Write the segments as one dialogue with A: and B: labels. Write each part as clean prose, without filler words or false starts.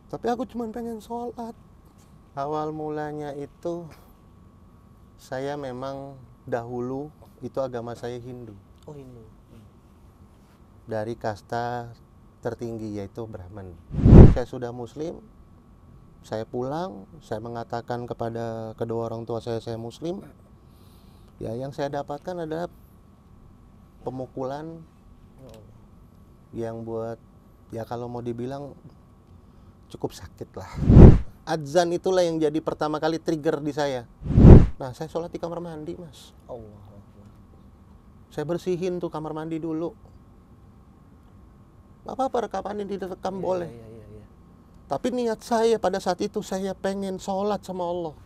A: Tapi aku cuma pengen sholat. Awal mulanya itu saya memang dahulu itu agama saya Hindu.
B: Oh, Hindu.
A: Dari kasta tertinggi yaitu Brahman. Saya sudah Muslim. Saya pulang, saya mengatakan kepada kedua orang tua saya Muslim. Ya, yang saya dapatkan adalah pemukulan
B: Oh.
A: yang buat, ya kalau mau dibilang cukup sakit lah. Adzan itulah yang jadi pertama kali trigger di saya. Nah, saya sholat di kamar mandi, Mas.
B: Allah.
A: Saya bersihin tuh kamar mandi dulu. Gak apa-apa rekaman ini direkam boleh.
B: Iya.
A: Tapi niat saya pada saat itu saya pengen sholat sama Allah.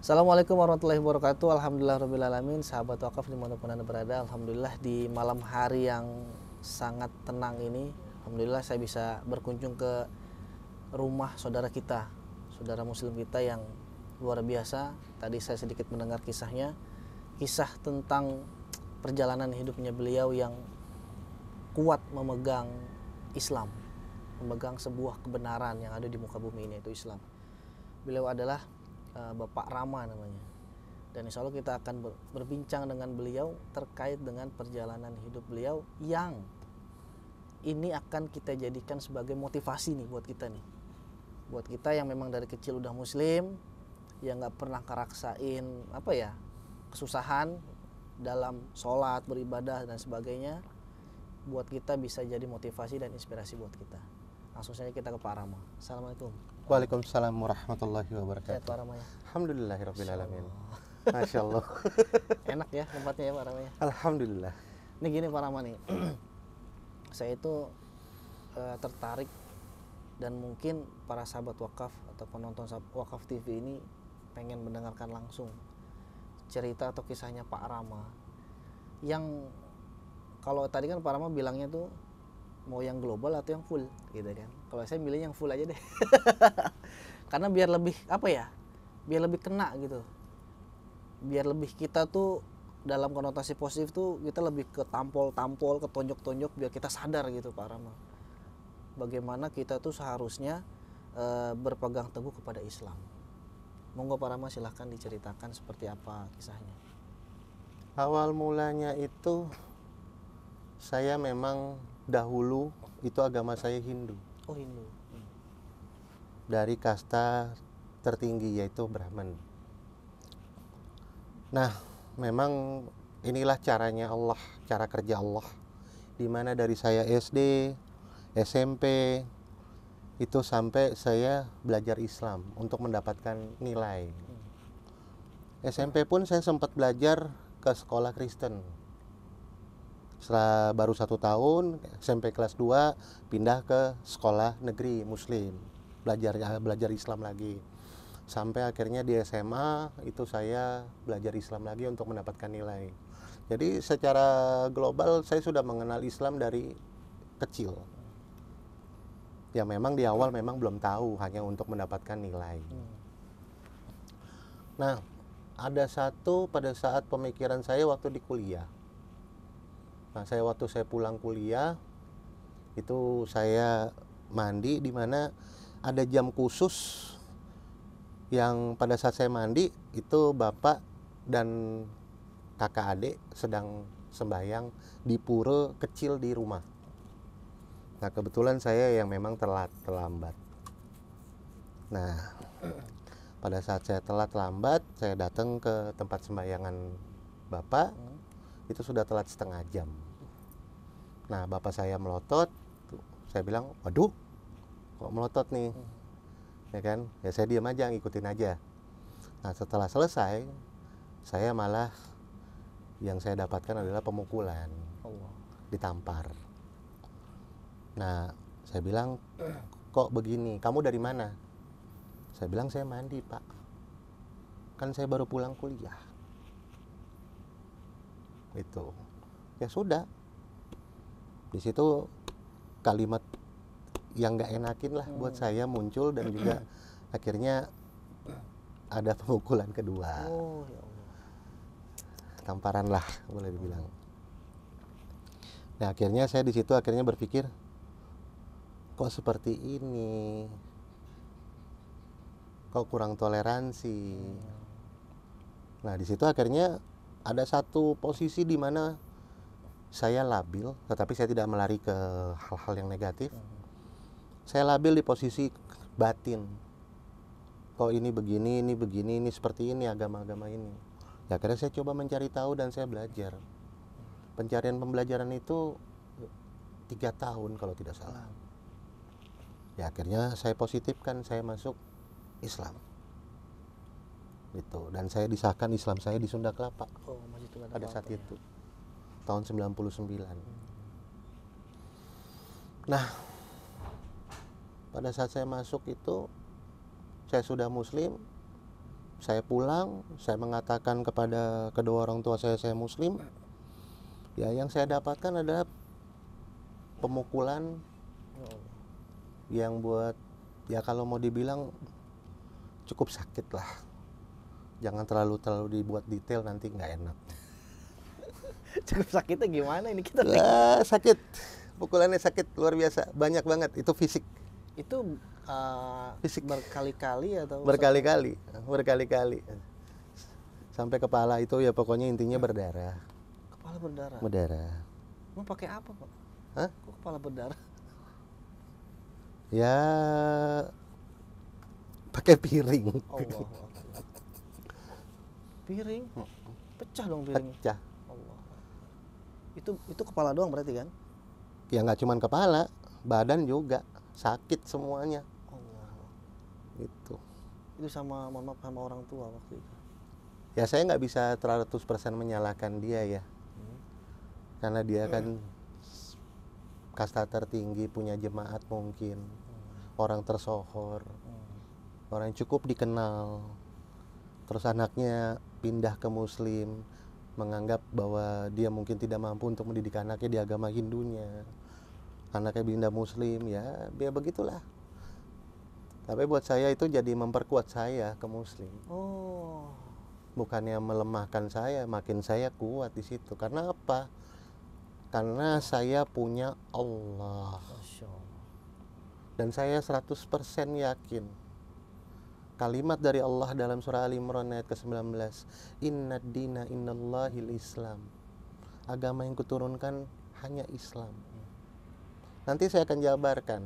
B: Assalamualaikum warahmatullahi wabarakatuh. Alhamdulillahirrabbilalamin. Sahabat wakaf dimanapun Anda berada, alhamdulillah di malam hari yang sangat tenang ini, alhamdulillah saya bisa berkunjung ke rumah saudara kita, saudara muslim kita yang luar biasa. Tadi saya sedikit mendengar kisahnya, kisah tentang perjalanan hidupnya beliau yang kuat memegang Islam, memegang sebuah kebenaran yang ada di muka bumi ini, yaitu Islam. Beliau adalah Bapak Rama namanya, dan insya Allah kita akan berbincang dengan beliau terkait dengan perjalanan hidup beliau yang ini akan kita jadikan sebagai motivasi nih buat kita yang memang dari kecil udah muslim, yang nggak pernah keraksain kesusahan dalam sholat, beribadah dan sebagainya. Buat kita bisa jadi motivasi dan inspirasi buat kita. Langsung saja kita ke Pak Rama. Assalamualaikum.
A: Waalaikumsalam warahmatullahi wabarakatuh.
B: Sehat Pak Rama ya?
A: Alhamdulillahirrabbilalamin. Masya Allah.
B: Enak ya tempatnya ya Pak Rama ya?
A: Alhamdulillah.
B: Ini gini Pak Rama nih, saya itu tertarik, dan mungkin para sahabat wakaf atau penonton wakaf TV ini pengen mendengarkan langsung cerita atau kisahnya Pak Rama. Yang kalau tadi kan Pak Rama bilangnya tuh mau yang global atau yang full gitu kan. Kalau saya milih yang full aja deh. Karena biar lebih biar lebih kena gitu. Biar lebih kita tuh dalam konotasi positif tuh kita lebih ke tampol-tampol, ke tonjok-tonjok, biar kita sadar gitu Pak Rama. Bagaimana kita tuh seharusnya berpegang teguh kepada Islam. Monggo Pak Rama silahkan diceritakan seperti apa kisahnya.
A: Awal mulanya itu saya memang dahulu itu agama saya Hindu.
B: Oh, Hindu.
A: Dari kasta tertinggi yaitu Brahman. Nah, memang inilah caranya Allah, cara kerja Allah. Dimana dari saya SD, SMP, itu sampai saya belajar Islam untuk mendapatkan nilai. SMP pun saya sempat belajar ke sekolah Kristen. Setelah baru 1 tahun, SMP kelas 2 pindah ke sekolah negeri Muslim, belajar Islam lagi. Sampai akhirnya di SMA itu saya belajar Islam lagi untuk mendapatkan nilai. Jadi secara global saya sudah mengenal Islam dari kecil. Ya memang di awal memang belum tahu, hanya untuk mendapatkan nilai. Nah, ada satu pada saat pemikiran saya waktu di kuliah. Nah, waktu saya pulang kuliah itu saya mandi, di mana ada jam khusus yang pada saat saya mandi itu bapak dan kakak adik sedang sembahyang di pura kecil di rumah. Nah, kebetulan saya yang memang terlambat. Nah, pada saat saya terlambat, saya datang ke tempat sembahyangan bapak. Itu sudah telat setengah jam. Nah, bapak saya melotot. Saya bilang, waduh, kok melotot nih? Ya kan? Ya saya diam aja, ngikutin aja. Nah, setelah selesai, saya malah yang saya dapatkan adalah pemukulan. Ditampar. Nah, saya bilang, kok begini? Kamu dari mana? Saya bilang, saya mandi, Pak. Kan saya baru pulang kuliah. Itu. Ya sudah. Di situ kalimat yang nggak enakin lah buat saya muncul, dan juga akhirnya ada pemukulan kedua.
B: Oh ya Allah.
A: Tamparan lah boleh dibilang. Nah akhirnya saya di situ akhirnya berpikir, kok seperti ini, kok kurang toleransi. Nah di situ akhirnya ada satu posisi di mana saya labil, tetapi saya tidak melari ke hal-hal yang negatif. Saya labil di posisi batin. Kok ini begini, ini seperti ini, agama-agama ini. Ya akhirnya saya coba mencari tahu dan saya belajar. Pencarian pembelajaran itu 3 tahun kalau tidak salah. Ya akhirnya saya positifkan, saya masuk Islam. Gitu. Dan saya disahkan Islam saya di Sunda Kelapa.
B: Oh, masih Sunda
A: Pada
B: Kelapa
A: saat
B: ya.
A: itu. Tahun 99. Nah, pada saat saya masuk itu, saya sudah muslim, saya pulang, saya mengatakan kepada kedua orang tua saya muslim. Ya yang saya dapatkan adalah pemukulan
B: Ya Allah.
A: yang buat, ya kalau mau dibilang cukup sakit lah. Jangan terlalu dibuat detail, nanti nggak enak.
B: Cukup sakitnya gimana ini kita?
A: Wah, sakit. Pukulannya sakit luar biasa, banyak banget. Itu fisik.
B: Itu
A: Fisik.
B: berkali-kali atau
A: Berkali-kali. Sampai kepala itu ya pokoknya intinya berdarah.
B: kepala berdarah?
A: Berdarah.
B: Mau pakai apa, Pak?
A: Hah?
B: Kok kepala berdarah?
A: Ya pakai piring.
B: Allah. Piring? Pecah dong piring.
A: Pecah.
B: Allah. Itu kepala doang berarti kan?
A: Ya nggak cuman kepala, badan juga sakit semuanya.
B: Allah.
A: Gitu.
B: Itu sama, mohon maaf, sama orang tua waktu itu.
A: Ya saya nggak bisa 100% menyalahkan dia ya. Karena dia kan kasta tertinggi, punya jemaat mungkin. Orang tersohor. Orang yang cukup dikenal. Terus anaknya pindah ke muslim, menganggap bahwa dia mungkin tidak mampu untuk mendidik anaknya di agama Hindunya. Anaknya pindah muslim, ya begitulah. Tapi buat saya itu jadi memperkuat saya ke muslim.
B: Oh.
A: Bukannya melemahkan saya, makin saya kuat di situ. Karena apa? Karena saya punya Allah.
B: Masya Allah.
A: Dan saya 100% yakin kalimat dari Allah dalam surah Ali Imran ayat ke-19, Inna dina innallahil Islam. Agama yang kuturunkan hanya Islam. Nanti saya akan jabarkan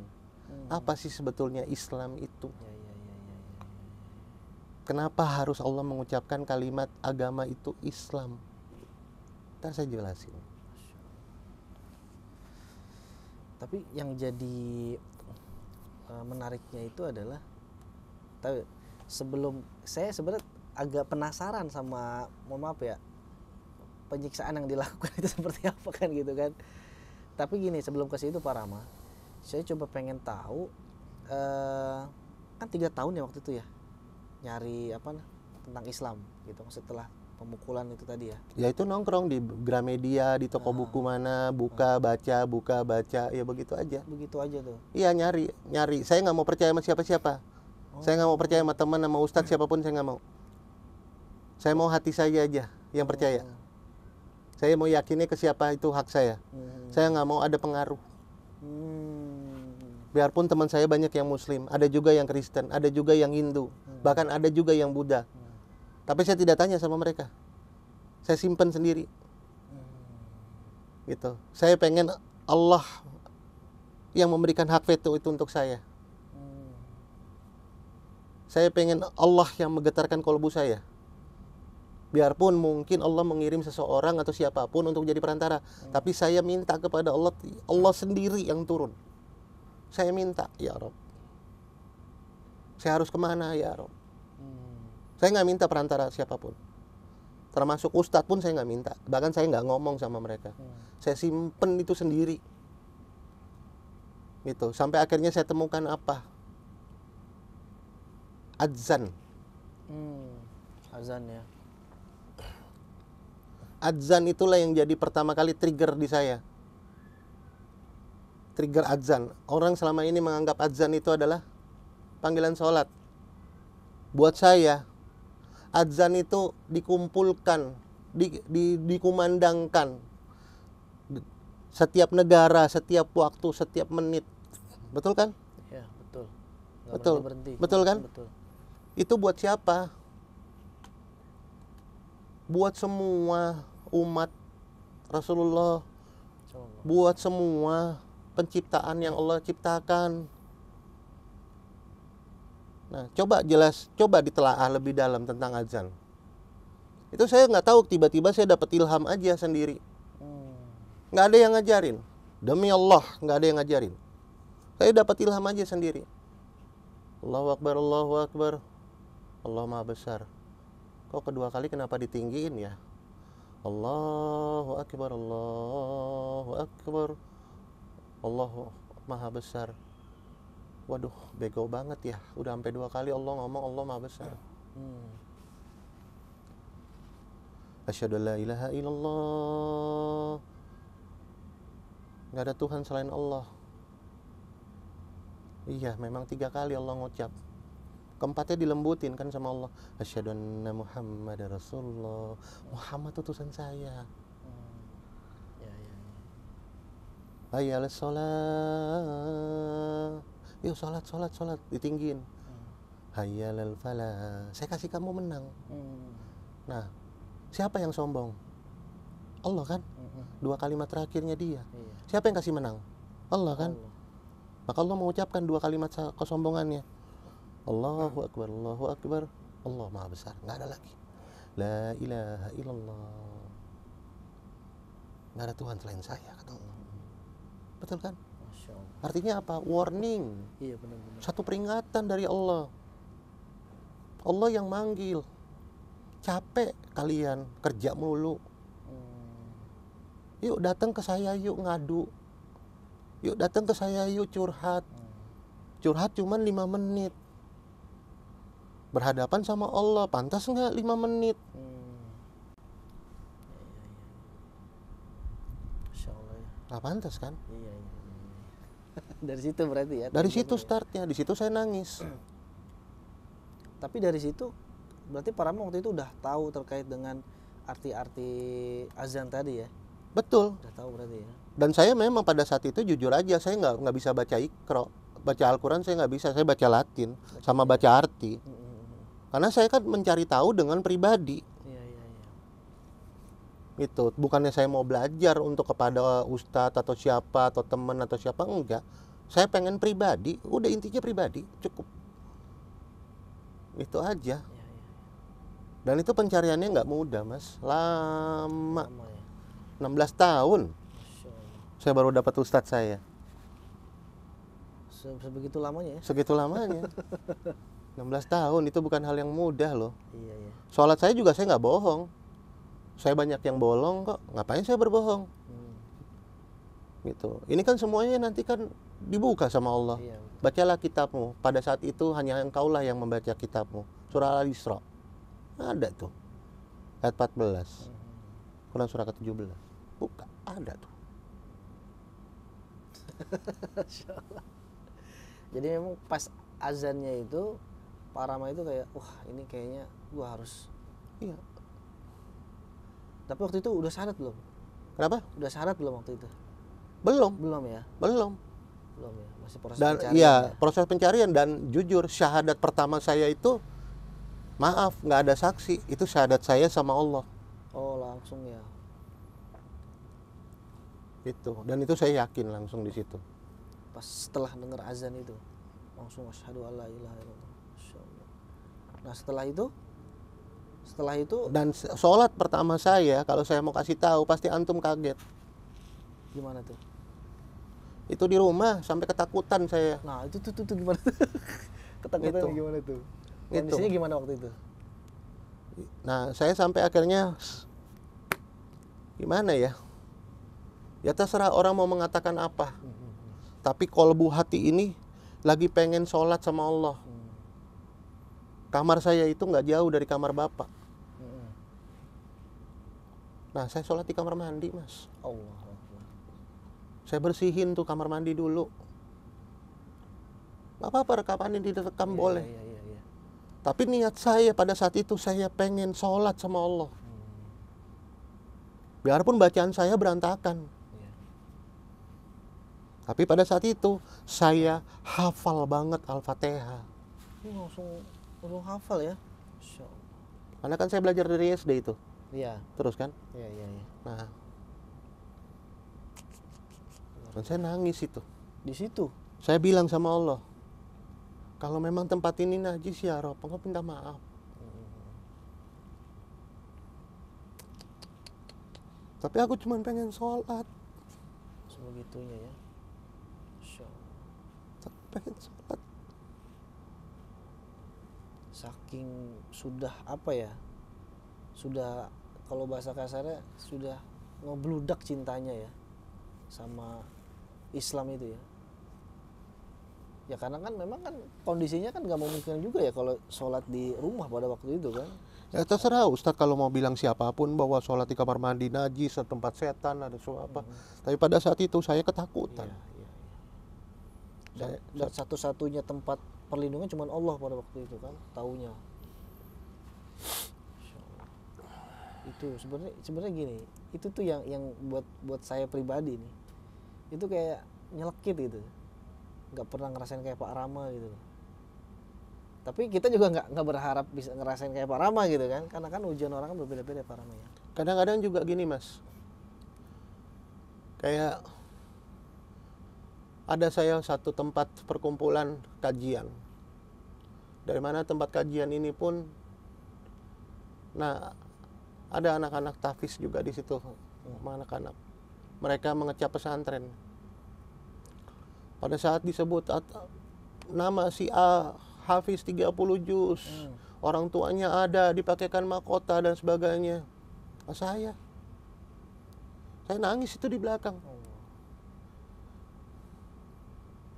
A: apa sih sebetulnya Islam itu.
B: Ya.
A: Kenapa harus Allah mengucapkan kalimat agama itu Islam? Ntar saya jelasin.
B: Tapi yang jadi menariknya itu adalah, tapi sebelum saya sebenarnya agak penasaran sama, mohon maaf ya, penyiksaan yang dilakukan itu seperti apa kan gitu kan. Tapi gini, sebelum ke situ Pak Rama, saya coba pengen tahu, kan 3 tahun ya waktu itu ya nyari tentang Islam gitu setelah pemukulan itu tadi ya.
A: Ya itu nongkrong di Gramedia, di toko buku mana, buka baca, ya begitu aja.
B: Begitu aja tuh.
A: Iya nyari. Saya nggak mau percaya sama siapa-siapa. Saya nggak mau percaya sama teman, sama ustadz siapapun, saya nggak mau. Saya mau hati saya aja yang percaya. Saya mau yakinnya ke siapa itu hak saya. Saya nggak mau ada pengaruh. Biarpun teman saya banyak yang Muslim, ada juga yang Kristen, ada juga yang Hindu, bahkan ada juga yang Buddha. Tapi saya tidak tanya sama mereka. Saya simpan sendiri. Gitu. Saya pengen Allah yang memberikan hak veto itu untuk saya. Saya pengen Allah yang menggetarkan kolbu saya. Biarpun mungkin Allah mengirim seseorang atau siapapun untuk jadi perantara, tapi saya minta kepada Allah, Allah sendiri yang turun. Saya minta, ya Rob. Saya harus kemana, ya Rob? Saya nggak minta perantara siapapun. Termasuk ustadz pun saya nggak minta. Bahkan saya nggak ngomong sama mereka. Saya simpen itu sendiri. Gitu. Sampai akhirnya saya temukan apa? Adzan.
B: Azan ya.
A: Adzan itulah yang jadi pertama kali trigger di saya. trigger adzan. Orang selama ini menganggap adzan itu adalah panggilan sholat. Buat saya, adzan itu dikumpulkan, dikumandangkan setiap negara, setiap waktu, setiap menit. Betul kan?
B: Ya, betul. Nggak
A: Betul.
B: berhenti.
A: Betul kan?
B: Betul.
A: Itu buat siapa? Buat semua umat Rasulullah,
B: Insyaallah.
A: buat semua penciptaan yang Allah ciptakan. Nah, coba ditelaah lebih dalam tentang azan. Itu saya nggak tahu, tiba-tiba saya dapat ilham aja sendiri. Nggak ada yang ngajarin. Demi Allah, nggak ada yang ngajarin. Saya dapat ilham aja sendiri. Allahu Akbar, Allahu Akbar. Allah Maha Besar. Kok kedua kali kenapa ditinggiin ya? Allahu Akbar, Allahu Akbar. Allahu Maha Besar. Waduh, bego banget ya. Udah sampai 2 kali Allah ngomong Allah Maha Besar. Asyhadu an la ilaha illallah. Nggak ada Tuhan selain Allah. Iya, memang 3 kali Allah ngucap. Keempatnya dilembutin kan sama Allah. Asyhadu anna Muhammadar Rasulullah. Muhammad utusan saya.
B: Ya, ya, ya.
A: Hayya 'alas shalah. Yuk sholat ditinggiin. Hayya 'alal falah. Saya kasih kamu menang. Nah, siapa yang sombong? Allah kan? 2 kalimat terakhirnya dia.
B: Iya.
A: Siapa yang kasih menang? Allah kan?
B: Allah.
A: Maka Allah mengucapkan 2 kalimat kesombongannya. Allahu Akbar, Allahu Akbar. Allah Maha Besar. Nggak ada lagi. La ilaha illallah. Nggak ada Tuhan selain saya, kata Allah. Betul kan?
B: Masya Allah.
A: Artinya apa? Warning.
B: Iya, benar-benar.
A: Satu peringatan dari Allah. Allah yang manggil. Capek kalian kerja mulu. Yuk datang ke saya, yuk ngadu. Yuk datang ke saya, yuk curhat. Curhat cuman 5 menit. Berhadapan sama Allah, pantas nggak 5 menit?
B: Masya Allah ya.
A: Nggak pantas kan?
B: Iya, iya. Dari situ berarti ya.
A: Dari situ startnya, di situ saya nangis.
B: Tapi dari situ berarti para waktu itu udah tahu terkait dengan arti-arti azan tadi ya.
A: Betul.
B: Udah tahu berarti ya.
A: Dan saya memang pada saat itu jujur aja, saya nggak bisa baca Iqra. Baca Al-Quran saya nggak bisa, saya baca Latin sama baca arti. Karena saya kan mencari tahu dengan pribadi.
B: Iya, iya, iya.
A: Itu bukannya saya mau belajar untuk kepada ustadz atau siapa atau teman atau siapa, enggak. Saya pengen pribadi, udah intinya pribadi, cukup. Itu aja.
B: Iya, iya.
A: Dan itu pencariannya nggak mudah, Mas. Lama.
B: Lama ya.
A: 16 tahun
B: Masya Allah.
A: saya baru dapat ustadz saya.
B: Sebegitu lamanya ya.
A: Segitu lamanya. 16 tahun itu bukan hal yang mudah loh.
B: Iya, iya.
A: Sholat saya juga saya nggak bohong. Saya banyak yang bolong kok. Ngapain saya berbohong? Gitu. Ini kan semuanya nanti kan dibuka sama Allah.
B: Iya.
A: Bacalah kitabmu. Pada saat itu hanya engkaulah yang membaca kitabmu. Surah Al-Isra. Ada tuh. Ayat 14. Quran surah ke-17. Buka. Ada tuh.
B: Masya Allah. Jadi memang pas azannya itu Pak Rama itu kayak wah ini kayaknya gua harus.
A: Iya.
B: Tapi waktu itu udah syarat belum?
A: Kenapa?
B: Udah syarat belum waktu itu?
A: Belum.
B: Belum ya?
A: Belum.
B: Belum ya. Masih proses
A: Dan
B: pencarian.
A: iya,
B: Ya?
A: proses pencarian. Dan jujur syahadat pertama saya itu, maaf nggak ada saksi, itu syahadat saya sama Allah.
B: Oh langsung ya.
A: Itu. Dan itu saya yakin langsung di situ.
B: Pas setelah dengar azan itu langsung asyhadu alla ilaha illallah. Masya Allah. Nah setelah itu
A: Dan sholat pertama saya, kalau saya mau kasih tahu pasti antum kaget.
B: gimana tuh?
A: Itu di rumah sampai ketakutan saya.
B: Nah itu tuh gimana tuh? Ketakutan
A: Gitu.
B: gimana tuh?
A: Gitu.
B: Kondisinya gimana waktu itu?
A: Nah, saya sampai akhirnya gimana ya? Ya terserah orang mau mengatakan apa. Tapi kolbu hati ini lagi pengen sholat sama Allah. Kamar saya itu nggak jauh dari kamar bapak. Nah, saya sholat di kamar mandi, Mas.
B: Allah.
A: Saya bersihin tuh kamar mandi dulu. Gak apa-apa rekaman ini direkam boleh.
B: Iya.
A: Tapi niat saya pada saat itu saya pengen sholat sama Allah. Biarpun bacaan saya berantakan.
B: Iya.
A: Tapi pada saat itu saya hafal banget Al-Fatihah.
B: Langsung hafal ya. Masya Allah.
A: Karena kan saya belajar dari SD itu.
B: Iya.
A: Terus kan?
B: Iya.
A: Nah, dan saya nangis itu.
B: Di situ.
A: Saya bilang sama Allah, kalau memang tempat ini najis ya Rob, engkau minta maaf. Tapi aku cuma pengen sholat.
B: Sebegitunya ya. Masya Allah.
A: Pengen sholat.
B: Saking sudah apa ya? Sudah kalau bahasa kasarnya sudah ngebludak cintanya ya sama Islam itu ya. Ya karena kan memang kan kondisinya kan nggak memungkinkan juga ya kalau sholat di rumah pada waktu itu kan.
A: Ya terserah Ustadz kalau mau bilang siapapun bahwa sholat di kamar mandi najis, tempat setan, ada apa. Tapi pada saat itu saya ketakutan.
B: Iya. Dan satu-satunya tempat perlindungan cuma Allah pada waktu itu kan, taunya. Itu sebenarnya gini, itu tuh yang buat saya pribadi nih, itu kayak nyelekit gitu, nggak pernah ngerasain kayak Pak Rama gitu. Tapi kita juga nggak berharap bisa ngerasain kayak Pak Rama gitu kan, karena kan ujian orang kan berbeda-beda Pak Rama ya.
A: Kadang-kadang juga gini Mas, kayak ada saya satu tempat perkumpulan kajian, dari mana tempat kajian ini pun, nah ada anak-anak tahfiz juga di situ, anak-anak mereka mengecap pesantren. Pada saat disebut nama si A hafiz 30 juz, orang tuanya ada, dipakaikan mahkota dan sebagainya. Nah, saya nangis itu di belakang.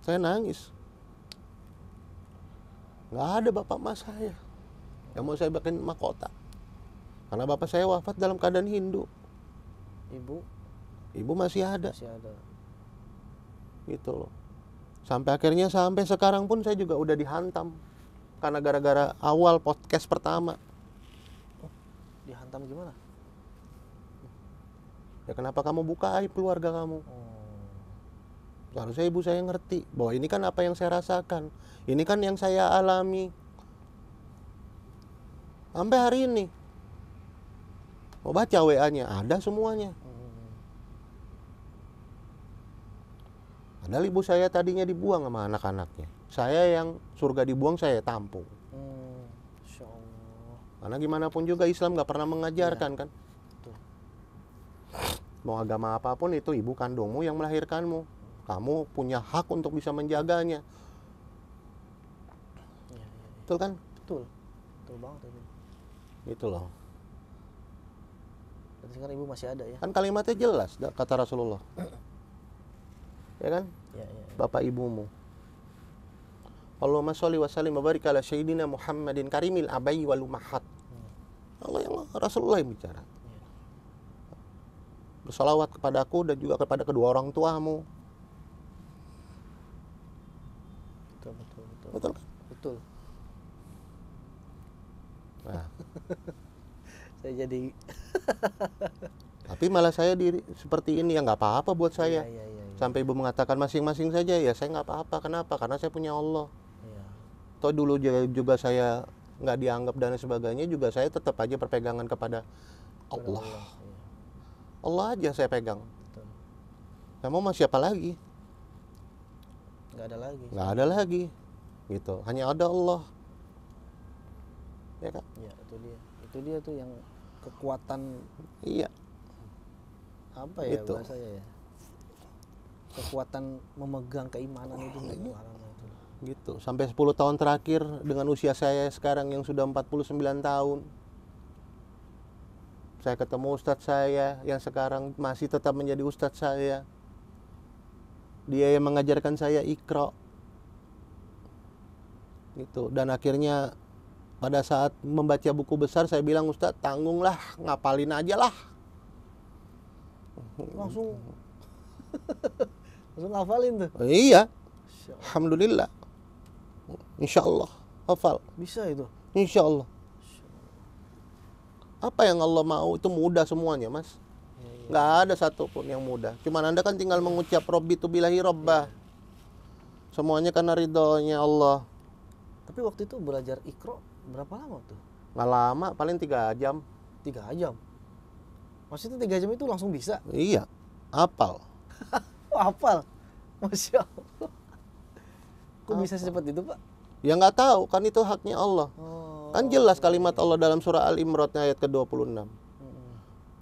A: Saya nangis. Nggak ada bapak mas saya yang mau saya bikin mahkota. Karena bapak saya wafat dalam keadaan Hindu. Ibu masih ada. Gitu loh. Sampai sekarang pun saya juga udah dihantam. Karena gara-gara awal podcast pertama.
B: Dihantam gimana?
A: Ya kenapa kamu buka aib keluarga kamu? Seharusnya ibu saya ngerti bahwa ini kan apa yang saya rasakan. Ini kan yang saya alami. Sampai hari ini. Mau baca WA-nya, ada semuanya. Padahal ibu saya tadinya dibuang sama anak-anaknya. Saya yang surga dibuang, saya tampung.
B: Insya Allah.
A: Karena gimana pun juga Islam gak pernah mengajarkan kan.
B: Betul.
A: Mau agama apapun itu ibu kandungmu yang melahirkanmu. Kamu punya hak untuk bisa menjaganya.
B: Ya.
A: Betul kan?
B: Betul banget ini.
A: Gitu loh.
B: Berarti sekarang ibu masih ada ya?
A: Kan kalimatnya jelas kata Rasulullah. Ya kan?
B: Ya.
A: Bapak ibumu. Allahumma sholli wa sallim wa barik ala sayyidina Muhammadin karimil abai wal umahat. Rasulullah yang bicara. Bersalawat kepadaku dan juga kepada kedua orang tuamu. Betul kan?
B: Betul.
A: Nah.
B: Saya jadi
A: Tapi malah saya seperti ini ya nggak apa-apa buat saya.
B: Iya.
A: Sampai ibu mengatakan masing-masing saja ya saya nggak apa-apa. Kenapa? Karena saya punya Allah.
B: Iya.
A: Toh dulu juga saya nggak dianggap dan sebagainya juga saya tetap aja berpegangan kepada Allah.
B: Iya.
A: Allah aja saya pegang.
B: Betul.
A: Kamu mau siapa lagi?
B: Nggak ada lagi.
A: Gitu. Hanya ada Allah. Ya kan?
B: Ya itu dia tuh yang kekuatan.
A: Iya.
B: Apa ya
A: Itu.
B: bahasanya ya? Kekuatan memegang keimanan itu pengalaman itu.
A: Gitu. Sampai 10 tahun terakhir dengan usia saya sekarang yang sudah 49 tahun. Saya ketemu ustadz saya yang sekarang masih tetap menjadi ustadz saya. Dia yang mengajarkan saya Iqra. Gitu. Dan akhirnya pada saat membaca buku besar saya bilang, Ustadz tanggunglah, ngapalin aja lah.
B: Langsung Langsung ngafalin tuh.
A: Iya,
B: Masya Allah.
A: alhamdulillah. Insya Allah hafal.
B: Bisa itu.
A: Insya Allah. Apa yang Allah mau itu mudah semuanya, Mas.
B: Iya.
A: Nggak ada satupun yang mudah. Cuman Anda kan tinggal mengucap Robbi tu bilahi Rabbah. Semuanya karena ridhonya Allah.
B: Tapi waktu itu belajar Iqra berapa lama tuh?
A: Nggak lama, paling 3 jam.
B: 3 jam. Maksudnya 3 jam itu langsung bisa?
A: Iya, hafal.
B: Oh, hafal. Masya Allah. Kok bisa secepat itu, Pak?
A: Ya nggak tahu, kan itu haknya Allah.
B: Oh.
A: Kan jelas kalimat Allah dalam surah Al-Imran ayat ke-26.
B: Mm-mm.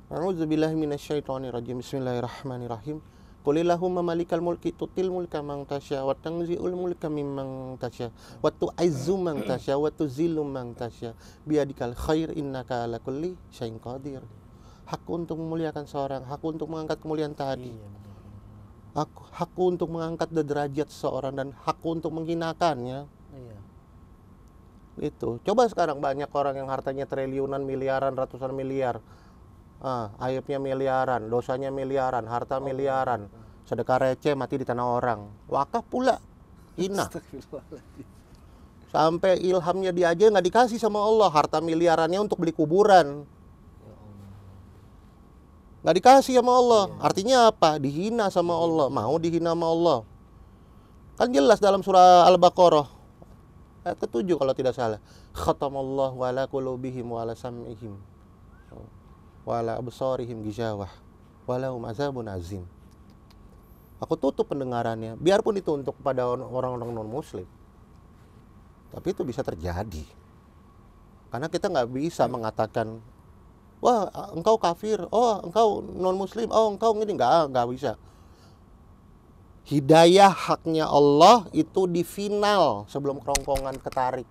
A: A'udzubillahi minasyaitonirrajim. Bismillahirrahmanirrahim. Qulillahumma malikal mulki tutil mulka man tasya wa tanzi'ul mulka mimman tasya wa tu'izzu man tasya wa tuzillu man tasya biyadikal khair innaka ala kulli syai'in qadir. Hak untuk memuliakan seorang, hak untuk mengangkat kemuliaan tadi.
B: Iya, benar.
A: Hak untuk mengangkat derajat seseorang dan hak untuk menghinakannya.
B: Iya.
A: Itu. Coba sekarang banyak orang yang hartanya triliunan, miliaran, ratusan miliar. Aibnya miliaran, dosanya miliaran, harta miliaran. Sedekah receh mati di tanah orang. Wakaf pula. Hina.
B: Astagfirullahaladzim.
A: Sampai ilhamnya dia aja nggak dikasih sama Allah. Harta miliarannya untuk beli kuburan.
B: Ya Allah.
A: Nggak dikasih sama Allah. Artinya apa? Dihina sama Allah. Mau dihina sama Allah. Kan jelas dalam surah Al-Baqarah ayat ke-7 kalau tidak salah. Khatamallahu ala qulubihim wa ala sam'ihim wa ala absarihim ghishawah wa lahum azabun azim. Aku tutup pendengarannya, biarpun itu untuk pada orang-orang non-muslim. Tapi itu bisa terjadi. Karena kita nggak bisa mengatakan, wah engkau kafir, oh engkau non-muslim, oh engkau ini, nggak bisa. Hidayah haknya Allah itu di final sebelum kerongkongan ketarik.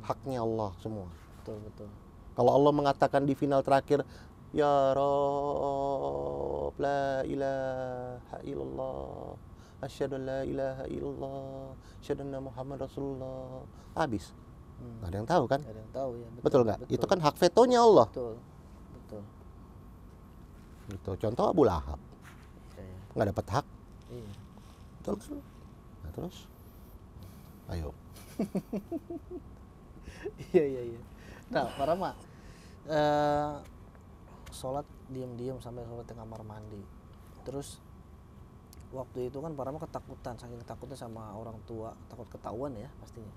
A: Haknya Allah semua.
B: Betul, betul.
A: Kalau Allah mengatakan di final terakhir, Ya Rabb la ilaha illallah, asyhadu an la ilaha illallah, asyhadu anna Muhammad Rasulullah. Habis. Nggak ada yang tahu kan?
B: Nggak ada yang tahu ya.
A: Betul nggak? Itu kan hak vetonya Allah.
B: Betul, betul.
A: Gitu. Contoh Abu Lahab.
B: Iya, iya.
A: Nggak dapat hak.
B: Iya.
A: Betul kan? Nah, terus? Ayo.
B: Iya, iya, iya. Nah, Pak Rama, sholat diam-diam sampai sholat di kamar mandi. Terus waktu itu kan Pak Rama ketakutan, saking takutnya sama orang tua, takut ketahuan ya pastinya.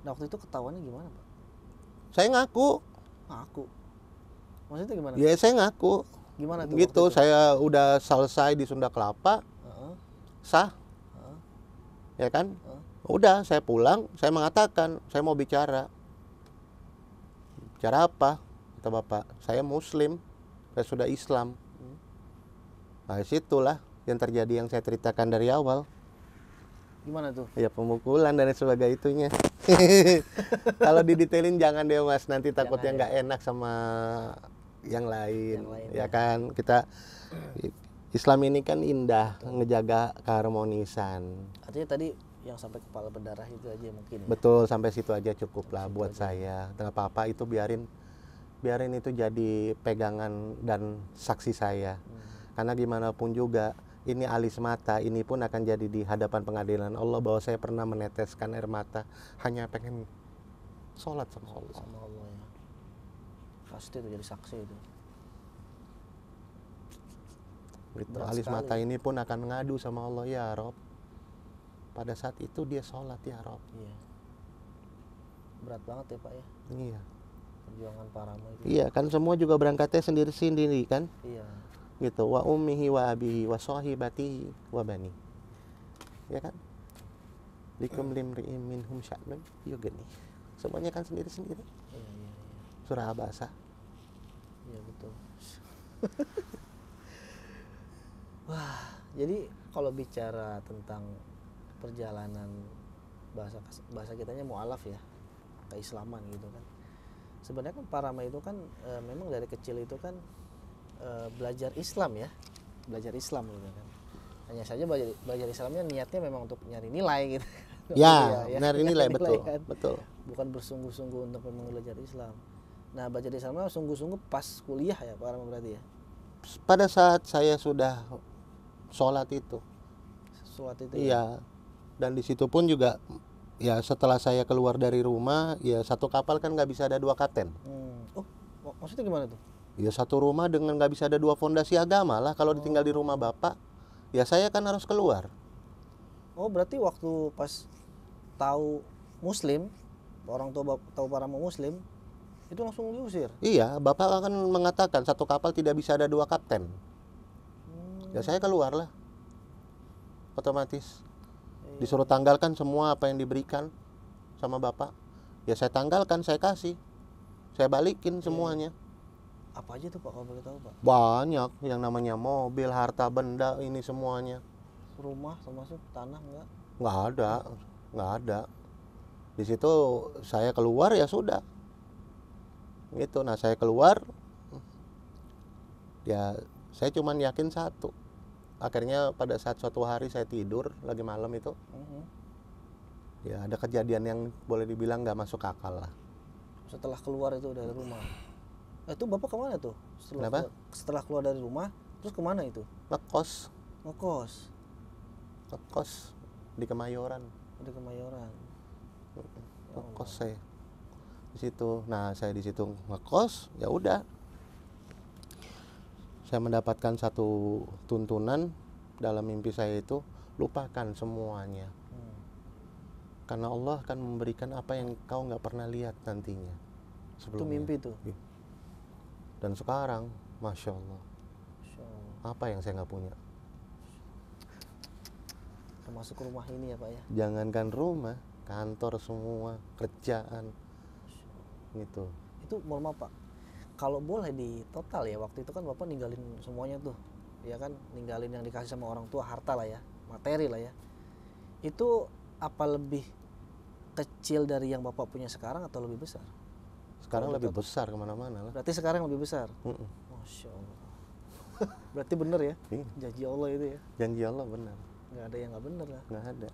B: Nah, waktu itu ketahuannya gimana, Pak?
A: Saya ngaku.
B: Ngaku. Maksudnya gimana?
A: Ya saya ngaku.
B: Gimana tuh?
A: Gitu,
B: waktu itu?
A: saya udah selesai di Sunda Kelapa,
B: Heeh,
A: sah.
B: heeh,
A: Ya kan?
B: heeh.
A: Udah, saya pulang, saya mengatakan, saya mau bicara. Bicara apa? Kata Bapak, saya Muslim, saya sudah Islam. Nah, situlah yang terjadi yang saya ceritakan dari awal.
B: Gimana tuh?
A: Ya pemukulan dan sebagainya itunya. Kalau didetailin jangan deh Mas, nanti takutnya
B: Jangan,
A: nggak enak sama yang lain.
B: Yang lain,
A: Ya
B: ya.
A: kan, kita Islam ini kan indah, ngejaga keharmonisan.
B: Artinya tadi yang sampai kepala berdarah itu aja mungkin ya?
A: Betul, sampai situ aja cukup lah
B: Situ
A: buat
B: aja.
A: saya. Nggak apa-apa itu biarin itu jadi pegangan dan saksi saya. Karena gimana pun juga ini alis mata ini pun akan jadi di hadapan pengadilan Allah bahwa saya pernah meneteskan air mata hanya pengen sholat sama Allah.
B: Sama Allah ya. Pasti itu jadi saksi itu.
A: Gitu.
B: Berat
A: Alis
B: sekali.
A: mata ini pun akan mengadu sama Allah, ya Rob. Pada saat itu dia sholat, ya Rob.
B: Iya. Berat banget ya Pak ya,
A: Iya.
B: perjuangan Pak Rama itu.
A: Iya kan semua juga berangkatnya sendiri-sendiri kan.
B: Iya.
A: Gitu. Wa ummihi wa abihi wa sahibatihi wa bani. Ya kan? Likum limri'im minhum sya'nun yughni. Semuanya kan sendiri-sendiri.
B: Iya, iya, iya.
A: Surah Abasa.
B: Iya betul. Wah, jadi kalau bicara tentang perjalanan bahasa kitanya mualaf ya, keislaman gitu kan. Sebenarnya kan Pak Rama itu kan memang dari kecil itu kan belajar Islam ya, belajar Islam gitu kan. Hanya saja belajar Islamnya niatnya memang untuk nyari nilai gitu.
A: Ya,
B: Iya,
A: benar nilai betul.
B: kan.
A: Betul.
B: Bukan bersungguh-sungguh untuk memang belajar Islam. Nah, belajar Islamnya sungguh-sungguh pas kuliah ya Pak Rama berarti ya.
A: Pada saat saya sudah sholat itu,
B: sholat itu.
A: Iya. Dan di situ pun juga ya setelah saya keluar dari rumah, ya satu kapal kan nggak bisa ada dua kapten.
B: Oh, maksudnya gimana tuh?
A: Ya satu rumah dengan nggak bisa ada dua fondasi agama lah. Kalau ditinggal di rumah bapak, ya saya kan harus keluar.
B: Oh, berarti waktu pas tahu Muslim, orang tua tahu para Muslim, itu langsung diusir.
A: Iya, bapak akan mengatakan satu kapal tidak bisa ada dua kapten. Ya saya keluar lah, otomatis. Disuruh tanggalkan semua apa yang diberikan sama bapak. Ya saya tanggalkan, saya kasih, saya balikin semuanya.
B: Apa aja tuh Pak kalau boleh tahu Pak?
A: Banyak yang namanya mobil, harta benda, ini semuanya.
B: Rumah termasuk tanah enggak?
A: Nggak ada. Di situ saya keluar ya sudah. Gitu. Nah saya keluar, ya saya cuman yakin satu. Akhirnya pada saat suatu hari saya tidur lagi malam itu, ya ada kejadian yang boleh dibilang nggak masuk akal lah.
B: Setelah keluar itu dari rumah, itu bapak kemana tuh? Setelah keluar dari rumah, terus kemana itu?
A: Ngekos di Kemayoran.
B: Di Kemayoran.
A: Ngekos saya di situ. Nah saya di situ ngekos, ya udah. Saya mendapatkan satu tuntunan dalam mimpi saya itu, lupakan semuanya. Karena Allah akan memberikan apa yang kau nggak pernah lihat nantinya.
B: Itu mimpi tuh.
A: Dan sekarang, Masya Allah, apa yang saya nggak punya?
B: Termasuk rumah ini ya Pak ya?
A: Jangankan rumah, kantor semua, kerjaan, gitu.
B: Itu mohon maaf Pak, kalau boleh di total ya, waktu itu kan Bapak ninggalin semuanya tuh, ya kan, ninggalin yang dikasih sama orang tua, harta lah ya, materi lah ya. Itu apa lebih kecil dari yang Bapak punya sekarang atau lebih besar?
A: Sekarang lebih besar kemana-mana lah.
B: Berarti sekarang lebih besar? Masya Allah. Berarti bener ya? Janji Allah itu ya?
A: Janji Allah benar.
B: Nggak ada yang nggak bener lah.
A: Nggak ada.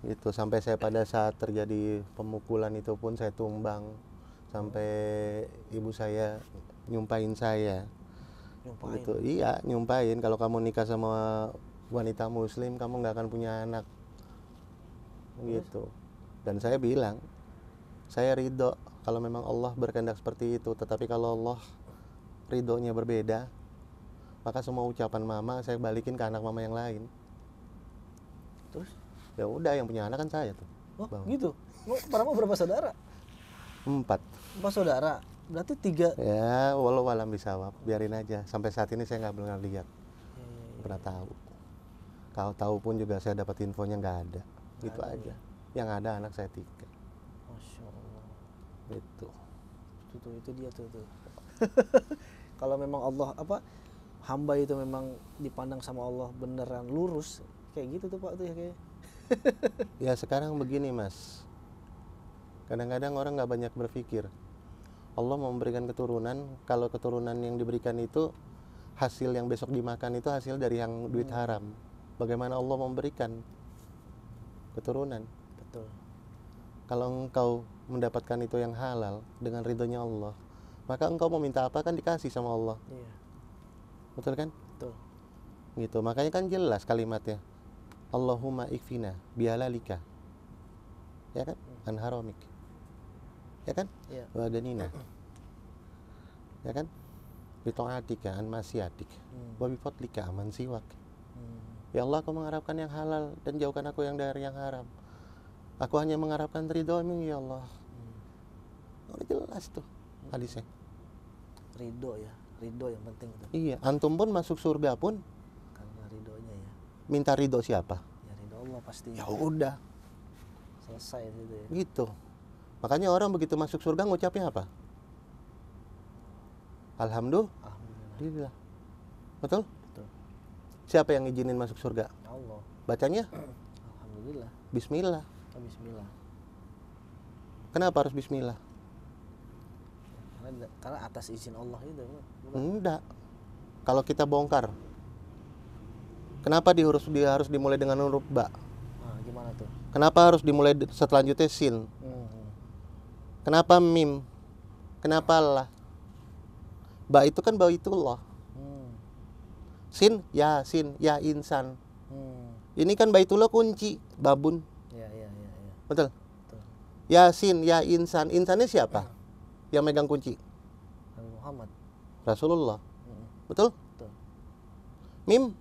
A: Gitu, sampai saya pada saat terjadi pemukulan itu pun saya tumbang. Sampai ibu saya nyumpahin saya.
B: Nyumpahin?
A: Gitu. Iya, nyumpahin. Kalau kamu nikah sama wanita muslim, kamu nggak akan punya anak. Gitu. Dan saya bilang, saya ridho kalau memang Allah berkehendak seperti itu. Tetapi kalau Allah ridhonya berbeda, maka semua ucapan mama saya balikin ke anak mama yang lain.
B: Terus?
A: Ya udah, yang punya anak kan saya tuh.
B: Oh gitu? Para berapa saudara?
A: 4
B: saudara? Berarti 3?
A: Ya, walau alam bisawab, biarin aja. Sampai saat ini saya nggak pernah lihat, pernah tahu. Kalau tahu pun juga saya dapat infonya nggak ada. Gitu aja. Yang ada anak saya 3.
B: Masya Allah.
A: Gitu.
B: Itu dia tuh. Kalau memang Allah hamba itu memang dipandang sama Allah beneran lurus, kayak gitu tuh Pak tuh ya kayak.
A: Ya sekarang begini Mas. Kadang-kadang orang nggak banyak berpikir. Allah memberikan keturunan, kalau keturunan yang diberikan itu hasil yang besok dimakan itu hasil dari yang duit haram. Bagaimana Allah memberikan keturunan?
B: Betul.
A: Kalau engkau mendapatkan itu yang halal dengan ridhonya Allah, maka engkau mau minta apa kan dikasih sama Allah.
B: Iya.
A: Betul kan?
B: Betul.
A: Gitu. Makanya kan jelas kalimatnya. Allahumma ikfina bihalalika. Ya kan? An haramik. Ya kan?
B: Iya.
A: Wa ganina. Ya kan? Bi ta'atika an masyiatik. Wa bi fadlika aman siwak. Ya Allah, aku mengharapkan yang halal dan jauhkan aku yang dari yang haram. Aku hanya mengharapkan ridho-Mu ya Allah. Udah jelas tuh hadisnya.
B: Ridho ya, ridho yang penting tuh.
A: Iya, antum pun masuk surga pun
B: Karena ridhonya ya.
A: minta ridho siapa?
B: Ya ridho Allah pasti.
A: Ya udah.
B: Selesai gitu ya.
A: Gitu. Makanya orang begitu masuk surga ngucapnya apa? Alhamdulillah. Betul?
B: Betul.
A: Siapa yang izinin masuk surga?
B: Allah.
A: Bacanya?
B: Alhamdulillah.
A: Bismillah.
B: Bismillah.
A: Kenapa harus bismillah?
B: Karena atas izin Allah itu.
A: Enggak. Kalau kita bongkar, kenapa harus dimulai dengan huruf ba?
B: Nah, gimana tuh?
A: Kenapa harus dimulai selanjutnya sin? Kenapa mim? Kenapa Allah? Ba itu kan baitullah. Sin, ya insan. Ini kan Baitullah kunci, babun.
B: Iya, iya, iya, iya.
A: Betul?
B: Betul.
A: Yasin, ya insan. Insannya siapa? Yang megang kunci?
B: Nabi Muhammad.
A: Rasulullah.
B: Mm-mm.
A: Betul?
B: Betul.
A: Mim,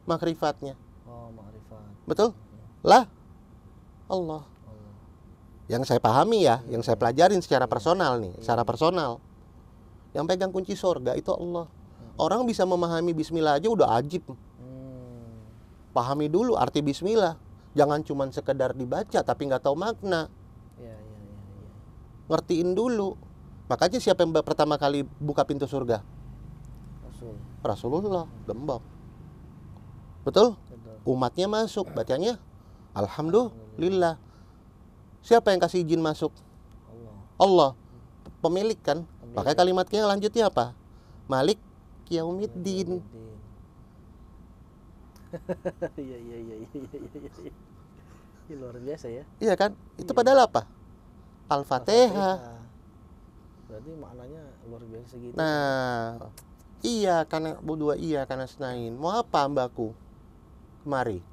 A: makrifatnya.
B: Oh, ma'rifat.
A: Betul? Lah, Allah.
B: Allah.
A: Yang saya pahami ya, yang saya pelajarin secara personal nih, secara personal. Yang pegang kunci surga itu Allah. Orang bisa memahami bismillah aja udah ajib. Pahami dulu arti bismillah. Jangan cuma sekedar dibaca tapi nggak tahu makna.
B: Iya, iya, iya, iya.
A: Ngertiin dulu. Makanya siapa yang pertama kali buka pintu surga?
B: Rasul.
A: Rasulullah, gembok. Betul?
B: Betul.
A: Umatnya masuk, bacanya Alhamdulillah. Siapa yang kasih izin masuk?
B: Allah.
A: Allah. Pemilik kan?
B: Pemilik.
A: Makanya kalimatnya lanjutnya apa? Malik Yaumiddin.
B: Iya, iya, iya, iya, iya, iya, iya. Ini luar biasa ya.
A: Iya kan? Itu
B: Iya.
A: padahal apa? Al-Fatihah.
B: Berarti maknanya luar biasa gitu.
A: Nah, iya karena berdua iya karena senain. Mau apa mbakku? Kemari.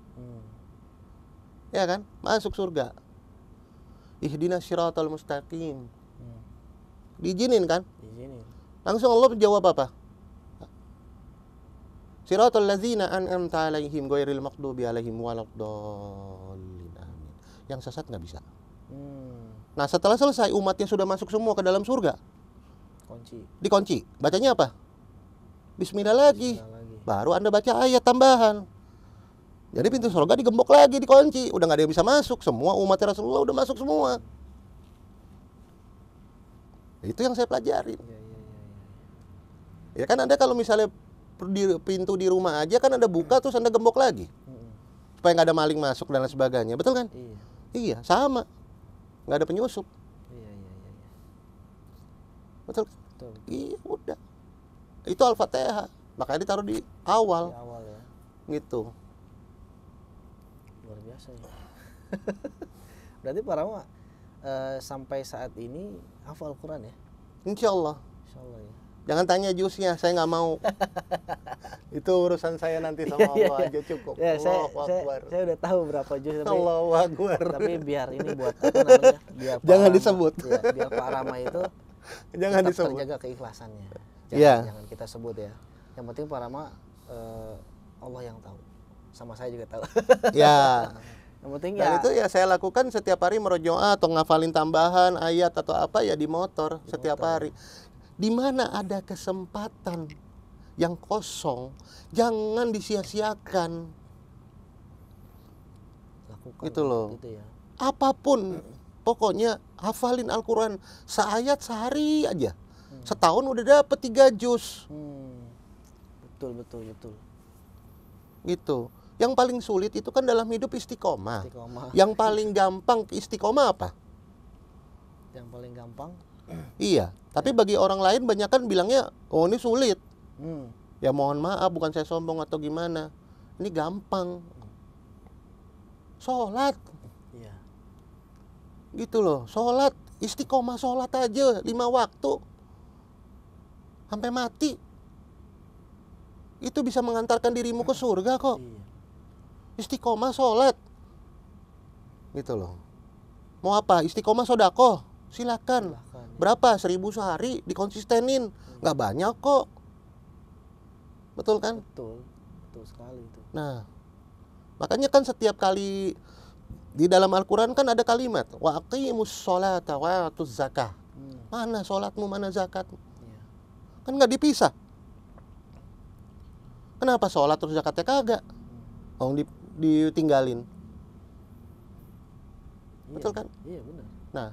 A: Ya kan? Masuk surga. Ihdinas syiratal mustaqim. Diizinin kan?
B: Izinin.
A: Langsung Allah menjawab apa? Siratal ladzina an'amta alaihim ghairil maghdubi alaihim waladdallin. Amin. Yang sesat nggak bisa. Nah, setelah selesai umatnya sudah masuk semua ke dalam surga.
B: Kunci.
A: Dikunci. Bacanya apa? Bismillah lagi.
B: Bismillah lagi.
A: Baru Anda baca ayat tambahan. Jadi pintu surga digembok lagi, dikunci. Udah nggak ada yang bisa masuk. Semua umat Rasulullah udah masuk semua. Itu yang saya pelajarin.
B: Iya, iya, iya, iya.
A: Ya kan Anda kalau misalnya pintu di rumah aja kan Anda buka terus Anda gembok lagi. Supaya nggak ada maling masuk dan lain sebagainya. Betul kan?
B: Iya.
A: Iya, sama. Nggak ada penyusup.
B: Iya, iya, iya, iya.
A: Betul kan?
B: Betul.
A: Iya, udah. Itu Al-Fatihah. Makanya ditaruh di
B: Di
A: awal.
B: awal ya.
A: Gitu.
B: Luar biasa ya. Berarti para ulama sampai saat ini hafal Al-Quran ya?
A: Insya Allah.
B: Insya Allah ya.
A: Jangan tanya jusnya, saya nggak mau. Itu urusan saya nanti sama Allah aja cukup.
B: Ya,
A: Allahu Akbar.
B: saya udah tahu berapa juz tapi
A: Allahu Akbar.
B: tapi biar ini buat apa namanya? Biar Pak
A: Jangan
B: Rama-
A: disebut.
B: ya, biar Pak Rama itu
A: Jangan
B: tetap
A: disebut.
B: terjaga keikhlasannya.
A: Iya.
B: Jangan kita sebut ya. Yang penting Pak Rama Allah yang tahu. Sama saya juga tahu.
A: Ya.
B: Yang penting
A: Dan
B: ya
A: itu ya saya lakukan setiap hari merojoah atau ngafalin tambahan ayat atau apa ya di motor setiap hari. Di mana ada kesempatan yang kosong, jangan disia-siakan.
B: lakukan
A: Gitu loh.
B: gitu ya.
A: Apapun, pokoknya hafalin Al-Quran seayat sehari aja. Setahun udah dapet 3 juz.
B: Betul, betul, betul.
A: Gitu. Yang paling sulit itu kan dalam hidup istiqomah.
B: Istiqomah.
A: Yang paling gampang istiqomah apa?
B: Yang paling gampang.
A: Iya. Tapi bagi orang lain banyak kan bilangnya, oh ini sulit. Ya mohon maaf, bukan saya sombong atau gimana. Ini gampang. Sholat.
B: Iya.
A: Gitu loh. Sholat. Istiqomah sholat aja 5 waktu. Sampai mati. Itu bisa mengantarkan dirimu ke surga kok.
B: Iya.
A: Istiqomah sholat. Gitu loh. Mau apa? Istiqomah sodakoh. Silakan.
B: Silahkan.
A: Berapa? 1000 sehari dikonsistenin. Nggak banyak kok. Betul kan?
B: Betul. Betul sekali itu.
A: Nah, makanya kan setiap kali di dalam Al-Quran kan ada kalimat wa aqimus sholata wa atuz zakah. Mana sholatmu, mana zakatmu?
B: Iya.
A: Kan nggak dipisah. Kenapa sholat terus zakatnya kagak? Oh, ditinggalin. Betul kan?
B: Iya, benar.
A: Nah,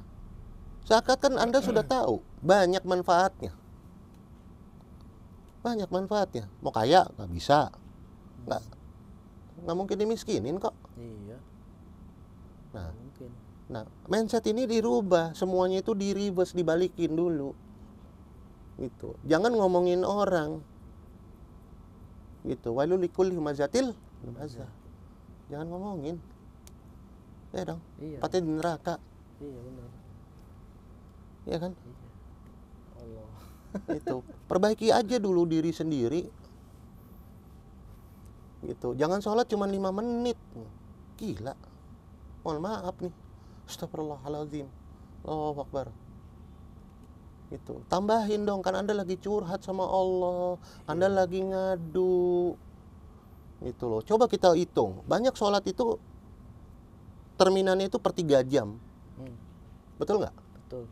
A: zakat kan Anda sudah tahu banyak manfaatnya. Banyak manfaatnya. Mau kaya nggak bisa. Nggak mungkin dimiskinin kok.
B: Iya.
A: Nah,
B: Mungkin.
A: Nah, mindset ini dirubah, semuanya itu di reverse, dibalikin dulu. Gitu. Jangan ngomongin orang. Gitu. Wailul likulli humazatil lumazah. Jangan ngomongin. Ya dong.
B: Iya.
A: Patnya di neraka.
B: Iya, benar.
A: Ya kan?
B: Iya. Allah.
A: Itu. Perbaiki aja dulu diri sendiri. Gitu. Jangan sholat cuma 5 menit. Gila. Mohon maaf nih. Astagfirullahaladzim. Allahu Akbar. Itu. Tambahin dong, kan Anda lagi curhat sama Allah. Anda lagi ngadu. Itu loh. Coba kita hitung. Banyak sholat itu terminannya itu per 3 jam. Betul nggak?
B: Betul.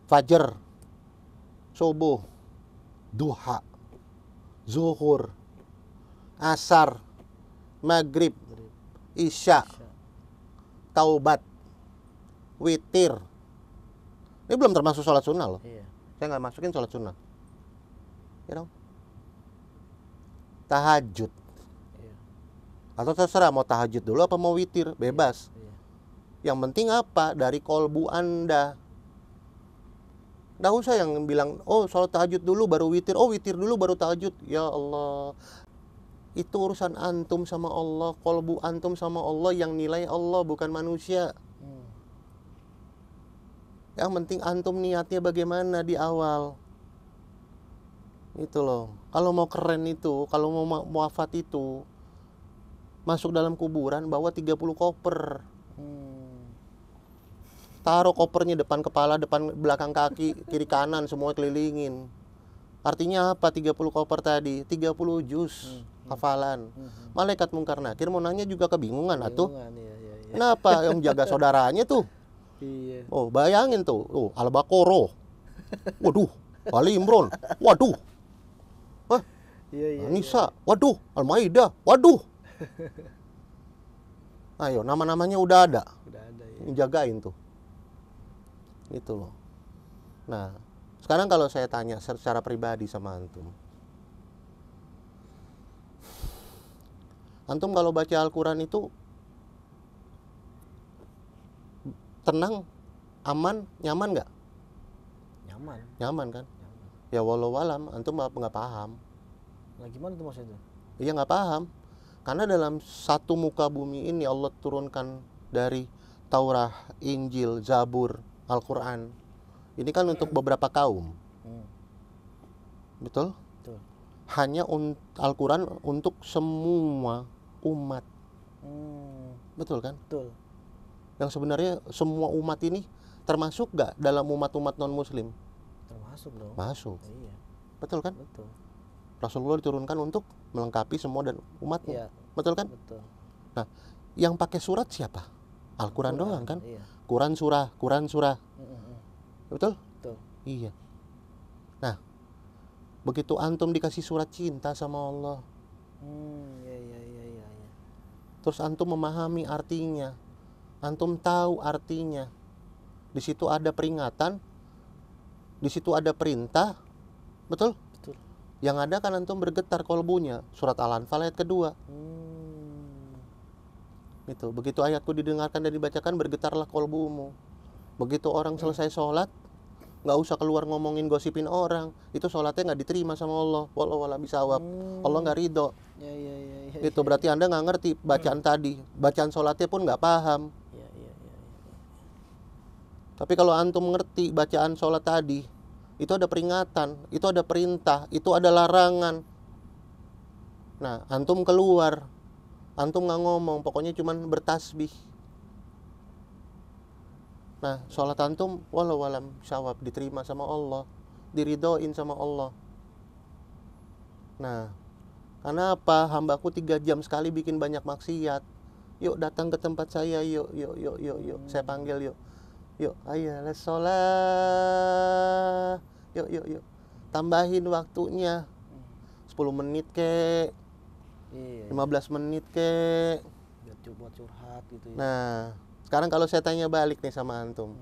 A: Fajar, subuh, duha, zuhur, asar, maghrib, isya, taubat, witir. Ini belum termasuk sholat sunnah loh.
B: Iya.
A: Saya nggak masukin sholat sunnah. Ya dong. Tahajud.
B: Iya.
A: Atau terserah mau tahajud dulu apa mau witir, bebas.
B: Iya.
A: Yang penting apa? Dari kolbu Anda. Nggak usah yang bilang, oh sholat tahajud dulu baru witir, oh witir dulu baru tahajud. Ya Allah, itu urusan antum sama Allah, kolbu antum sama Allah, yang nilai Allah bukan manusia. Yang penting antum niatnya bagaimana di awal. Itu loh. Kalau mau keren itu, kalau mau wafat itu, masuk dalam kuburan bawa 30 koper. Taruh kopernya depan kepala, depan belakang kaki, kiri kanan, semua kelilingin. Artinya apa 30 koper tadi? 30 juz hafalan. Malaikat Mungkar Nakir mau nanya juga kebingungan atuh.
B: Iya.
A: Kenapa yang jaga saudaranya tuh?
B: Iya.
A: Oh, bayangin tuh. Oh, Al-Baqarah. Waduh, Ali Imran. Waduh.
B: Iya.
A: Nisa. Waduh, Al-Maidah. Waduh. Ayo, nama-namanya udah ada.
B: Udah ada ya.
A: Yang jagain tuh. Itu loh. Nah, sekarang kalau saya tanya secara pribadi sama antum. Antum kalau baca Al-Quran itu tenang, aman, nyaman nggak?
B: Nyaman.
A: Nyaman kan?
B: Nyaman.
A: Ya walau alam, antum nggak paham.
B: Nah, gimana tuh maksudnya?
A: Iya nggak paham. Karena dalam satu muka bumi ini Allah turunkan dari Taurat, Injil, Zabur, Al-Quran. Ini kan untuk beberapa kaum. Betul?
B: Betul.
A: Hanya Al-Quran untuk semua umat. Betul kan?
B: Betul.
A: Yang sebenarnya semua umat ini termasuk nggak dalam umat-umat non-muslim?
B: Termasuk dong.
A: Masuk.
B: Iya.
A: Betul kan?
B: Betul.
A: Rasulullah diturunkan untuk melengkapi semua dan umatnya.
B: Iya.
A: Betul kan?
B: Betul.
A: Nah, yang pakai surat siapa? Al-Quran doang kan?
B: Iya.
A: Quran surah. Betul?
B: Betul.
A: Iya. Nah, begitu antum dikasih surat cinta sama Allah,
B: Iya.
A: terus antum memahami artinya, antum tahu artinya, di situ ada peringatan, di situ ada perintah, betul?
B: Betul.
A: Yang ada kan antum bergetar kolbunya. Surat Al-Anfal ayat kedua. Itu. Begitu ayatku didengarkan dan dibacakan, bergetarlah kolbumu. Begitu orang selesai sholat, nggak usah keluar ngomongin gosipin orang. Itu sholatnya nggak diterima sama Allah. Wallahu a'lam bishawab. Allah nggak ridho.
B: Iya.
A: Itu berarti Anda nggak ngerti bacaan tadi. Bacaan sholatnya pun nggak paham.
B: Iya.
A: Tapi kalau antum ngerti bacaan sholat tadi, itu ada peringatan, itu ada perintah, itu ada larangan. Nah, antum keluar, antum nggak ngomong, pokoknya cuman bertasbih. Nah, sholat antum walau alam syawab, diterima sama Allah, diridoin sama Allah. Nah, karena apa? Hambaku 3 jam sekali bikin banyak maksiat. Yuk datang ke tempat saya, yuk. Saya panggil yuk. Yuk, ayo let's sholat. Yuk. Tambahin waktunya. 10 menit kek.
B: Iya.
A: 15 menit kek.
B: Buat curhat gitu ya.
A: Nah, sekarang kalau saya tanya balik nih sama antum.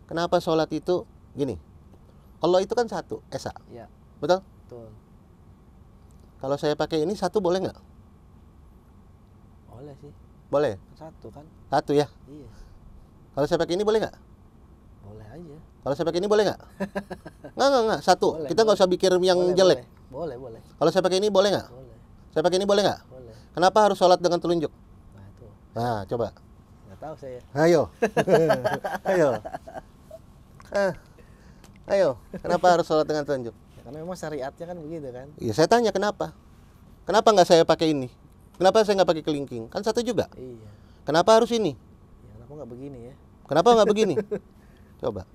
A: Kenapa sholat itu gini? Allah itu kan satu, Esa.
B: Iya.
A: Betul?
B: Betul.
A: Kalau saya pakai ini satu boleh nggak?
B: Boleh sih.
A: Boleh?
B: Satu kan?
A: Satu ya?
B: Iya.
A: Kalau saya pakai ini boleh nggak?
B: Boleh aja.
A: Kalau saya pakai ini boleh nggak? Nggak. Satu.
B: Boleh,
A: Kita nggak usah pikir yang jelek.
B: Boleh.
A: Kalau saya pakai ini boleh nggak?
B: Boleh.
A: Saya pakai ini boleh nggak?
B: Boleh.
A: Kenapa harus sholat dengan telunjuk?
B: Nah, itu.
A: Nah, coba.
B: Nggak tahu saya.
A: Ayo. Ayo. Ayo. Kenapa harus sholat dengan telunjuk?
B: Karena memang syariatnya kan begitu kan.
A: Ya saya tanya kenapa? Kenapa nggak saya pakai ini? Kenapa saya nggak pakai kelingking? Kan satu juga.
B: Iya.
A: Kenapa harus ini?
B: Ya, kenapa nggak begini ya?
A: Kenapa nggak begini? Coba.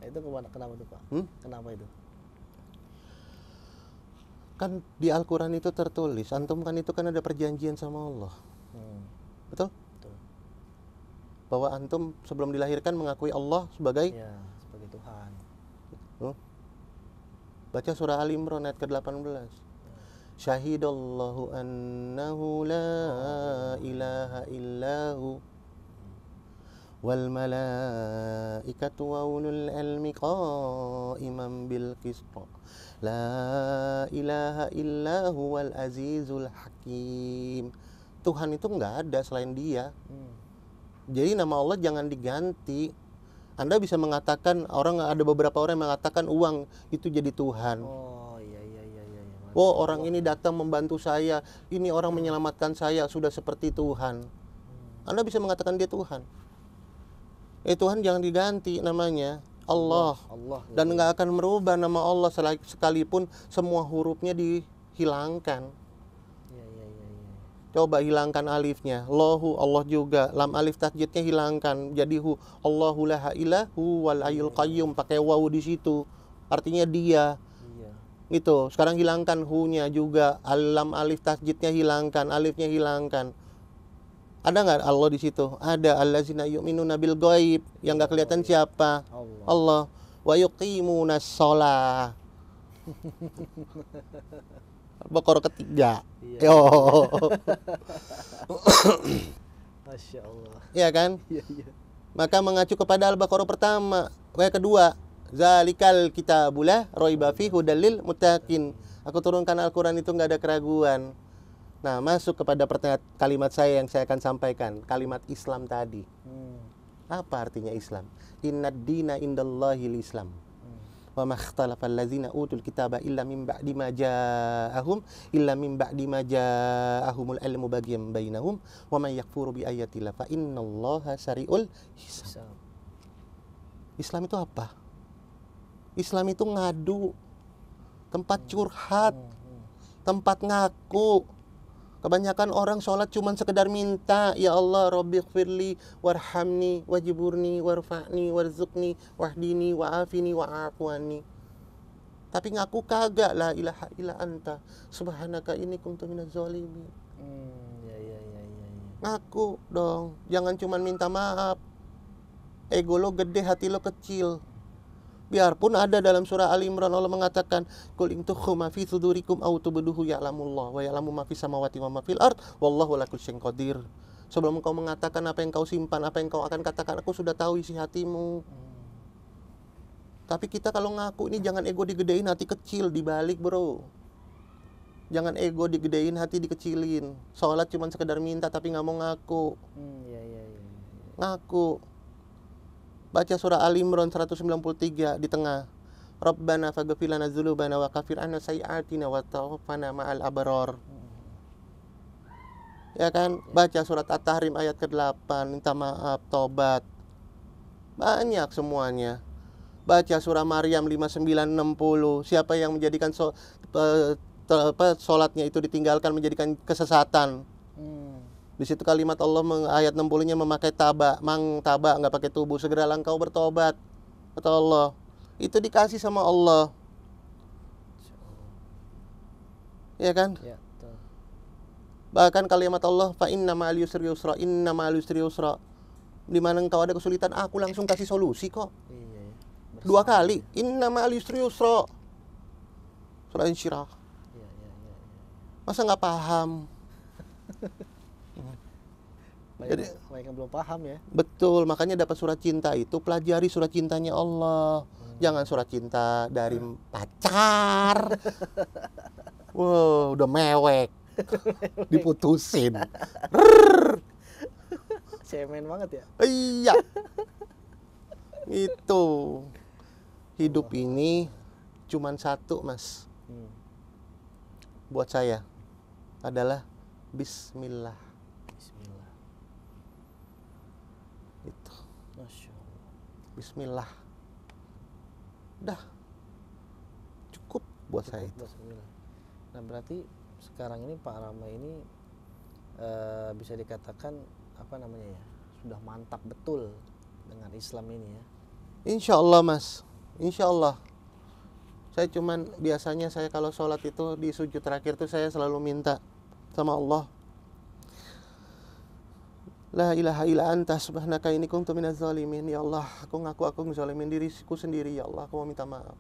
B: Nah, itu kenapa tuh Pak? Kenapa itu?
A: Kan di Al-Quran itu tertulis, antum kan itu kan ada perjanjian sama Allah. Betul?
B: Betul.
A: Bahwa antum sebelum dilahirkan mengakui Allah sebagai
B: Ya, sebagai Tuhan.
A: Baca surah Ali Imran ayat ke-18. Syahidallahu annahu la ilaha illahu wal malaikatu wa ulul ilmi qa'iman bil qist. La ilaha illahu wal azizul hakim. Tuhan itu enggak ada selain Dia. Jadi nama Allah jangan diganti. Anda bisa mengatakan, ada beberapa orang yang mengatakan uang itu jadi Tuhan.
B: Oh iya.
A: Oh, orang ini datang membantu saya, ini orang menyelamatkan saya, sudah seperti Tuhan. Anda bisa mengatakan dia Tuhan. Tuhan jangan diganti namanya, Allah. Dan nggak akan merubah nama Allah sekalipun semua hurufnya dihilangkan. Coba hilangkan alifnya, Allahu, Allah juga. Lam alif tasjidnya hilangkan, jadi hu. Allahu la ilahu wal hayyul qayyum, pakai waw di situ. Artinya dia.
B: Iya.
A: Gitu. Sekarang hilangkan hu-nya juga. Lam alif tasjidnya hilangkan, alifnya hilangkan. Ada nggak Allah di situ? Ada. Allazina yu'minuna bil ghaib. Yang nggak kelihatan siapa? Allah. Wa yuqimunas shalah. Al-Baqarah ketiga.
B: Iya.
A: Yo.
B: Masya Allah.
A: Iya kan?
B: Iya.
A: Maka mengacu kepada Al-Baqarah pertama. Yang kedua, zalikal kitabula raiba fihi hudal lil muttaqin. Aku turunkan Al-Quran itu nggak ada keraguan. Nah, masuk kepada kalimat saya yang saya akan sampaikan. Kalimat Islam tadi. Apa artinya Islam? Innad dina indallahil Islam. Wa makhtalafal ladzina utul kitaba illa min ba'di ma ja'ahumul ilmu baghyan bainahum wa may yakfuru bi ayatillah fa innallaha sari'ul hisab. Islam itu apa? Islam itu ngadu, tempat curhat, tempat ngaku. Kebanyakan orang sholat cuma sekedar minta, ya Allah, Rabbighfirli warhamni wajiburni warfa'ni warzuqni wahdini wa'afini wa'afwani. Tapi ngaku kagak, la ilaha illa anta subhanaka inni kuntu minaz zalimin.
B: Ya.
A: Ngaku dong, jangan cuma minta maaf. Ego lo gede, hati lo kecil. Biarpun ada dalam surah Ali Imran Allah mengatakan, qul in tukhfu ma fi sudurikum aw tubduhu ya'lamullah wa ya'lamu ma fis samawati wa ma fil ard wallahu ala kulli syai'in qadir. Sebelum engkau mengatakan apa yang kau simpan, apa yang kau akan katakan, aku sudah tahu isi hatimu. Tapi kita kalau ngaku ini jangan ego digedein, hati kecil dibalik, bro. Jangan ego digedein, hati dikecilin. Sholat cuma sekedar minta tapi nggak mau ngaku.
B: Ya.
A: Ngaku. Baca surah Ali Imran 193 di tengah. Rabbana faghfir lana dzunubana wa kaffir 'anna sayyi'atina wa tawaffana ma'al abrar. Ya kan? Baca surat At-Tahrim ayat ke-8, minta maaf, tobat. Banyak semuanya. Baca surah Maryam 5960, siapa yang menjadikan sholatnya itu ditinggalkan menjadikan kesesatan. Di situ kalimat Allah ayat 60-nya memakai taba, nggak pakai tubuh, segeralah engkau bertobat, kata Allah. Itu dikasih sama Allah. Ya kan?
B: Ya, betul.
A: Bahkan kalimat Allah, fa inna ma'al yusri yusra, inna ma'al yusri yusra. Di mana engkau ada kesulitan, aku langsung kasih solusi kok.
B: Iya.
A: 2 kali, inna ma'al yusri yusra. Surah Insyirah.
B: Iya.
A: Masa nggak paham?
B: Banyak yang belum paham ya.
A: Betul, makanya dapat surat cinta itu pelajari surat cintanya Allah. Jangan surat cinta dari pacar. Wow, udah mewek. Diputusin.
B: Cemen banget ya.
A: Iya. Itu. Hidup ini cuman satu, Mas. Buat saya adalah bismillah. Itu.
B: Masya Allah.
A: Bismillah. Udah. Cukup. buat saya itu.
B: Nah berarti sekarang ini Pak Rama ini bisa dikatakan apa namanya ya, sudah mantap betul dengan Islam ini ya.
A: Insya Allah Mas, Insya Allah. Saya cuman biasanya saya kalau sholat itu di sujud terakhir tuh saya selalu minta sama Allah, La ilaha illa anta subhanaka inni kuntu minaz zalimin. Ya Allah, aku ngaku aku ngezalimin diriku sendiri. Ya Allah, aku mau minta maaf.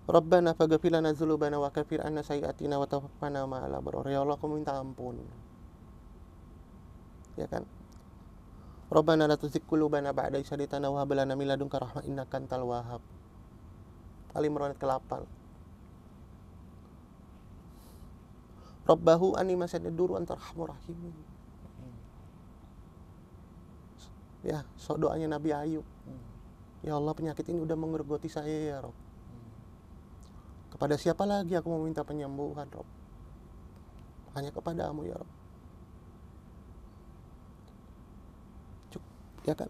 A: Rabbana faghfir lana dzunubana wa kaffir 'anna sayyi'atina wa tawaffana ma'al abrar. Ya Allah, aku minta ampun. Ya kan? Rabbana la tuzigh qulubana ba'da idh hadaytana wa hab lana min ladunka rahmah innaka antal wahhab. Ali Imran ayat ke-8. Rabbahu anni masadid duru anta arhamur rahimin. Ya, so doanya Nabi Ayub. Ya Allah, penyakit ini udah menggerogoti saya ya Rob. Kepada siapa lagi aku mau minta penyembuhan, Rob? Hanya kepadamu ya Rob. Ya kan?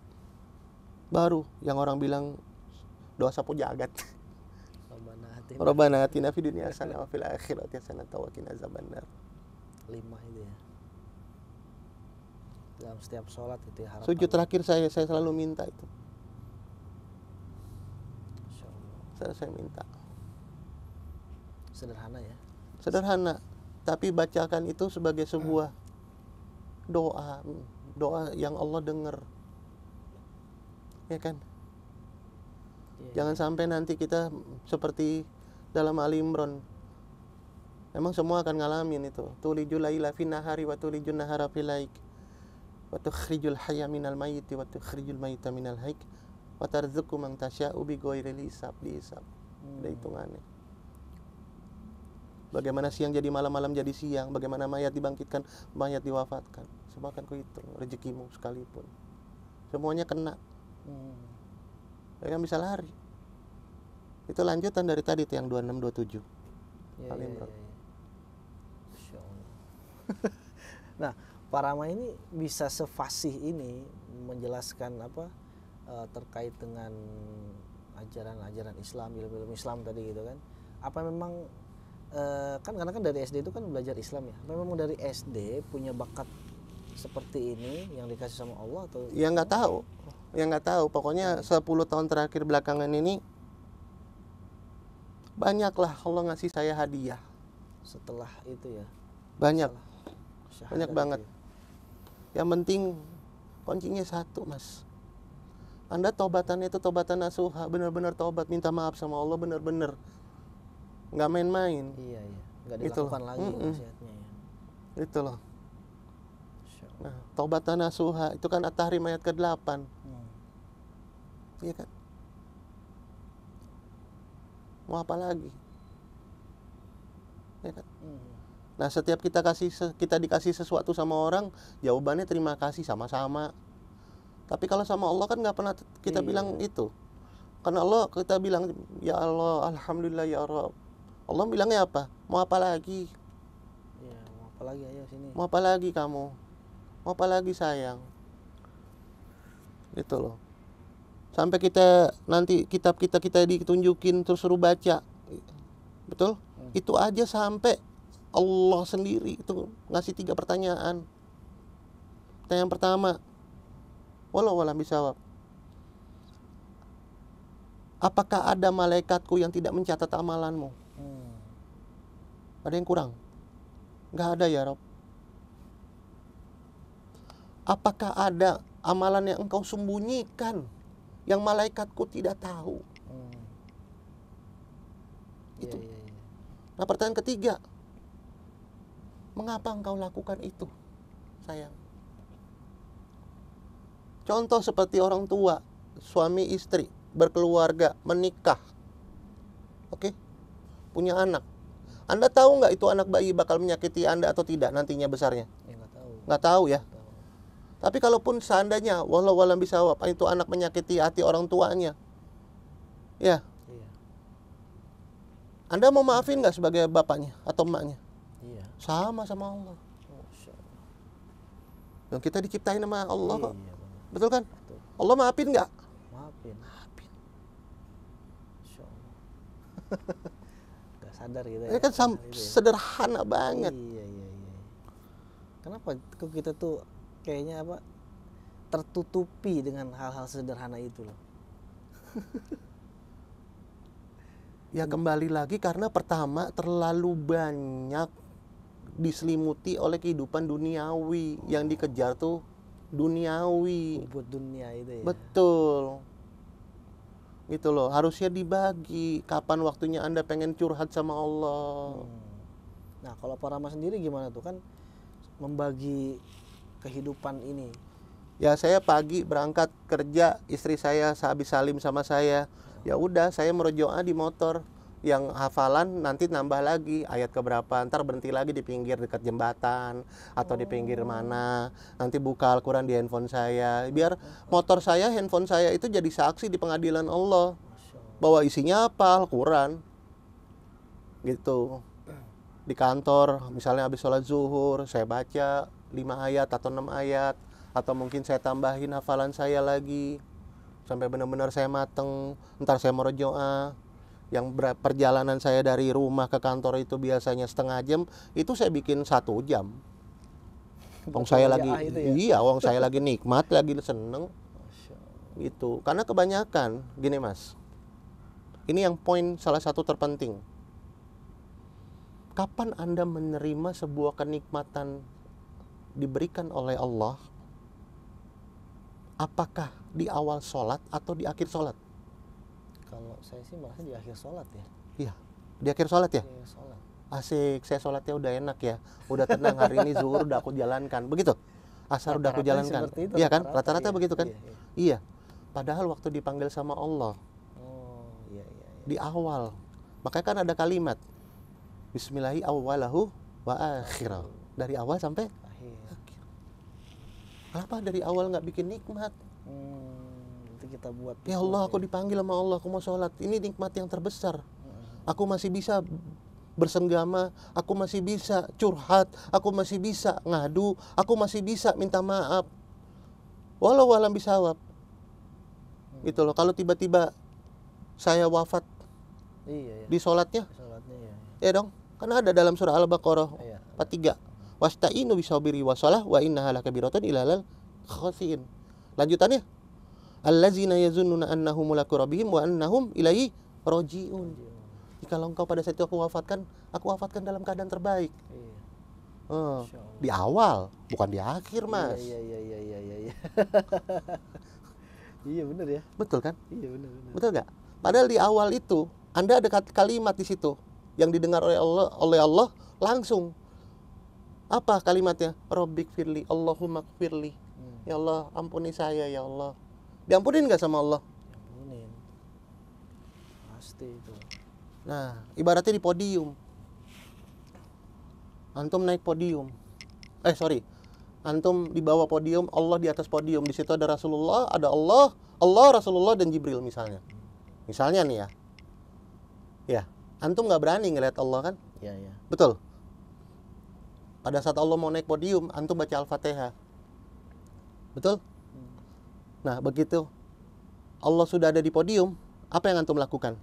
A: Baru yang orang bilang doa sapu jagat. Rabbana atina fid dunya hasanah wa fil akhirati hasanah wa qina azabannar.
B: 5 itu ya. Dalam setiap sholat itu ya harapan.
A: Sujud terakhir saya selalu minta itu. Saya minta.
B: Sederhana ya.
A: Sederhana, tapi bacakan itu sebagai sebuah doa yang Allah dengar. Ya kan? Jangan sampai nanti kita seperti dalam Ali Imran. Emang semua akan ngalamin itu. Tulijul laila fin nahari wa tulijun nahara fil laik. Wa tukhrijul hayya minal mayyiti wa tukhrijul mayyita minal hayy. Wa tarzuqu man tasya'u bi ghairi hisab, dihisab. Ada hitungannya. Bagaimana siang jadi malam, malam jadi siang. Bagaimana mayat dibangkitkan, mayat diwafatkan. Semua akan kuhitung, rezekimu sekalipun. Semuanya kena. Ya kan bisa lari. Itu lanjutan dari tadi tuh yang 26 27.
B: Ya, ya. Nah, Pak Rama ini bisa sefasih ini menjelaskan apa terkait dengan ajaran-ajaran Islam, ilmu-ilmu Islam tadi gitu kan. Apa memang kan karena kan dari SD itu kan belajar Islam ya. Apa memang dari SD punya bakat seperti ini yang dikasih sama Allah atau?
A: Ya nggak tahu. Ya nggak tahu. Pokoknya 10 tahun terakhir belakangan ini banyaklah Allah ngasih saya hadiah.
B: Setelah itu ya.
A: Banyak.
B: Syahadat
A: Banyak banget.
B: Ya.
A: Yang penting kuncinya satu, Mas. Anda tobatannya itu tobatan nasuha, benar-benar tobat, minta maaf sama Allah benar-benar. Nggak main-main.
B: Iya. Nggak dilakukan lagi nasihatnya ya.
A: Itu loh. Nah, tobatan nasuha itu kan At-Tahrim ayat ke-8. Iya kan? Mau apa lagi? Ya kan? Nah, setiap kita dikasih sesuatu sama orang, jawabannya terima kasih sama-sama. Tapi kalau sama Allah kan nggak pernah kita bilang itu. Karena Allah kita bilang ya Allah, alhamdulillah ya Rabb. Allah bilangnya apa? Mau apa lagi?
B: Ya, mau apa lagi, ayo sini.
A: Mau apa lagi kamu? Mau apa lagi sayang? Itu loh. Sampai kita nanti kitab kita ditunjukin terus suruh baca. Betul? Itu aja sampai Allah sendiri itu ngasih 3 pertanyaan. Pertanyaan pertama, wallahu a'lam bishawab. Apakah ada malaikatku yang tidak mencatat amalanmu? Ada yang kurang? Nggak ada ya Rob. Apakah ada amalan yang engkau sembunyikan yang malaikatku tidak tahu? Itu. Nah, pertanyaan ketiga, mengapa engkau lakukan itu, sayang? Contoh seperti orang tua, suami istri, berkeluarga, menikah. Oke? Punya anak. Anda tahu nggak itu anak bayi bakal menyakiti Anda atau tidak nantinya besarnya?
B: Ya, nggak tahu.
A: Nggak tahu ya. Tapi kalaupun seandainya wallahu a'lam bishawab itu anak menyakiti hati orang tuanya, ya,
B: Iya.
A: Anda mau maafin nggak sebagai bapaknya atau emaknya?
B: Iya.
A: Sama Allah.
B: Masya Allah.
A: Dan kita diciptain sama Allah kok.
B: Iya, benar.
A: Betul kan?
B: Betul.
A: Allah maafin nggak?
B: Maafin. Nggak sadar gitu
A: Ini
B: ya.
A: kan
B: Hal itu ya.
A: sederhana banget.
B: Iya, iya, iya. Kenapa kok kita tuh kayaknya apa tertutupi dengan hal-hal sederhana itu loh.
A: Ya kembali lagi karena pertama terlalu banyak diselimuti oleh kehidupan duniawi. Yang dikejar tuh duniawi.
B: Buat dunia itu ya.
A: Betul. Gitu loh, harusnya dibagi. Kapan waktunya Anda pengen curhat sama Allah?
B: Nah, kalau Pak Rama sendiri gimana tuh kan membagi kehidupan ini?
A: Ya saya pagi berangkat kerja, istri saya sehabis salim sama saya. Ya udah, saya merojoah di motor. Yang hafalan nanti nambah lagi ayat keberapa, ntar berhenti lagi di pinggir dekat jembatan atau di pinggir mana, nanti buka Al-Quran di handphone saya, biar motor saya, handphone saya itu jadi saksi di pengadilan Allah
B: Masya Allah.
A: bahwa isinya apa, Al-Quran gitu. Di kantor misalnya habis sholat zuhur saya baca 5 ayat atau 6 ayat, atau mungkin saya tambahin hafalan saya lagi sampai benar-benar saya mateng. Ntar saya merojoah. Yang perjalanan saya dari rumah ke kantor itu biasanya setengah jam, itu saya bikin 1 jam. Wong saya lagi,
B: Itu ya?
A: iya, wong saya lagi nikmat, lagi seneng,
B: Masya Allah.
A: gitu. Karena kebanyakan, gini mas, ini yang poin salah satu terpenting. Kapan Anda menerima sebuah kenikmatan diberikan oleh Allah? Apakah di awal sholat atau di akhir sholat?
B: Kalau saya sih merasa di akhir sholat ya.
A: Iya, di akhir sholat ya?
B: Di akhir sholat.
A: Asik, saya sholatnya udah enak ya, udah tenang, hari ini zuhur udah aku jalankan, begitu? Asar udah aku
B: Rata-rata
A: jalankan,
B: seperti itu,
A: iya kan?
B: rata-rata,
A: Rata-rata
B: iya.
A: begitu kan?
B: Iya, iya.
A: Iya, padahal waktu dipanggil sama Allah
B: Oh, iya, iya, iya.
A: di awal, makanya kan ada kalimat Bismillahi awwalahu wa akhirah, dari awal sampai
B: Akhir.
A: akhir. Kenapa dari awal nggak bikin nikmat?
B: Itu kita buat.
A: Ya Allah, aku dipanggil sama Allah, aku mau sholat, ini nikmat yang terbesar. Aku masih bisa bersenggama, aku masih bisa curhat, aku masih bisa ngadu, aku masih bisa minta maaf. Walau alam bisawab. Gitu loh. Kalau tiba-tiba saya wafat
B: Iya, iya.
A: di sholatnya,
B: Sholatnya ya.
A: ya dong. Karena ada dalam surah Al-Baqarah
B: Iya.
A: 43. Wasta'inu bisabiri wasalah wa innaha lakabiratun ilal khasiin. Lanjutannya, allazina yazunnuna annahum mulaku rabbihim wa annahum ilaihi rajiun. Jikalau engkau pada saat itu aku wafatkan dalam keadaan terbaik.
B: Iya.
A: Oh,
B: Masya Allah.
A: di awal, bukan di akhir, Mas.
B: Iya, iya, iya, iya, iya, iya. Iya benar ya.
A: Betul kan?
B: Iya benar, benar.
A: Betul nggak? Padahal di awal itu Anda ada kalimat di situ yang didengar oleh Allah langsung. Apa kalimatnya? Rabbik firli, Allahumma firli. Ya Allah, ampuni saya ya Allah. Diampunin nggak sama Allah?
B: Ampunin. Pasti itu.
A: Nah, ibaratnya di podium. Antum naik podium. Antum di bawah podium, Allah di atas podium. Di situ ada Rasulullah, ada Allah, Rasulullah dan Jibril misalnya. Misalnya nih ya. Ya, antum nggak berani ngeliat Allah kan?
B: Iya, iya.
A: Betul. Pada saat Allah mau naik podium, antum baca Al-Fatihah. Betul? Nah, begitu Allah sudah ada di podium, apa yang antum lakukan?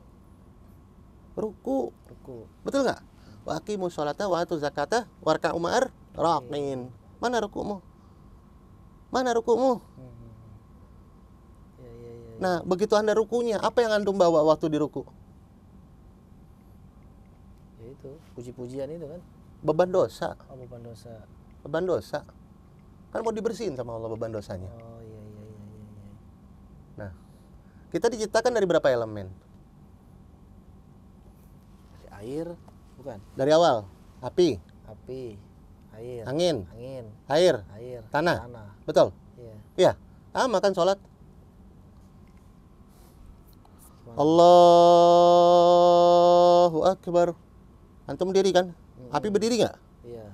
A: Ruku.
B: Ruku.
A: Betul nggak? Wa aqimus sholata wa atuz zakata warka'u ma'ar rakin. Mana rukumu? Mana rukumu?
B: Iya, iya, iya.
A: Nah, begitu Anda rukunya, apa yang antum bawa waktu di ruku?
B: Ya itu, puji-pujian itu kan.
A: Beban dosa.
B: Oh, beban dosa.
A: Beban dosa. Kan mau dibersihin sama Allah beban dosanya.
B: Oh, iya, iya, iya, iya, iya.
A: Nah, kita diciptakan dari berapa elemen?
B: Dari air, bukan?
A: Dari awal, api,
B: Api, air.
A: angin,
B: Angin,
A: air,
B: air,
A: tanah.
B: tanah.
A: Betul?
B: Iya.
A: Iya. Makan sholat.
B: Gimana?
A: Allahu Akbar. Antum berdiri kan? Api berdiri nggak?
B: Iya,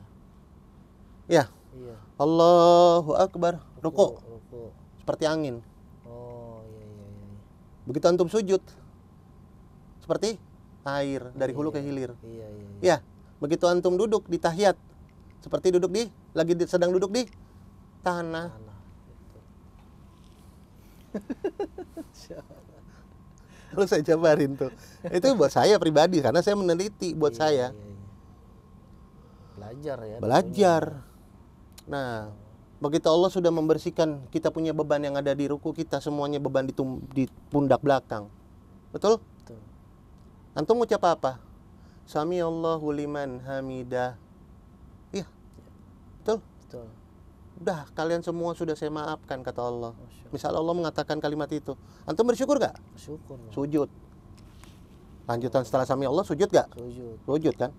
A: Ya.
B: iya.
A: Allahu Akbar. Ruku.
B: Ruku.
A: Seperti angin.
B: Oh, iya, iya, iya.
A: Begitu antum sujud, seperti air dari hulu ke hilir.
B: Iya, iya, iya.
A: Ya. Begitu antum duduk di tahiyat, seperti sedang duduk di tanah.
B: Tanah. Itu.
A: Kalau saya jabarin tuh. Itu buat saya pribadi karena saya meneliti buat
B: Iya,
A: saya.
B: iya, iya. Belajar ya.
A: Belajar.
B: tentunya.
A: Nah, begitu Allah sudah membersihkan kita punya beban yang ada di ruku kita, semuanya beban di pundak belakang. Betul?
B: Betul.
A: Antum ucap apa? Sami Allahu liman hamidah. Iya. Betul?
B: Betul.
A: Udah, kalian semua sudah saya maafkan, kata Allah.
B: Masya Allah.
A: Misal Allah mengatakan kalimat itu, antum bersyukur gak?
B: Syukur. Bang.
A: Sujud. Lanjutan setelah sami Allah, sujud gak?
B: Sujud.
A: Sujud kan?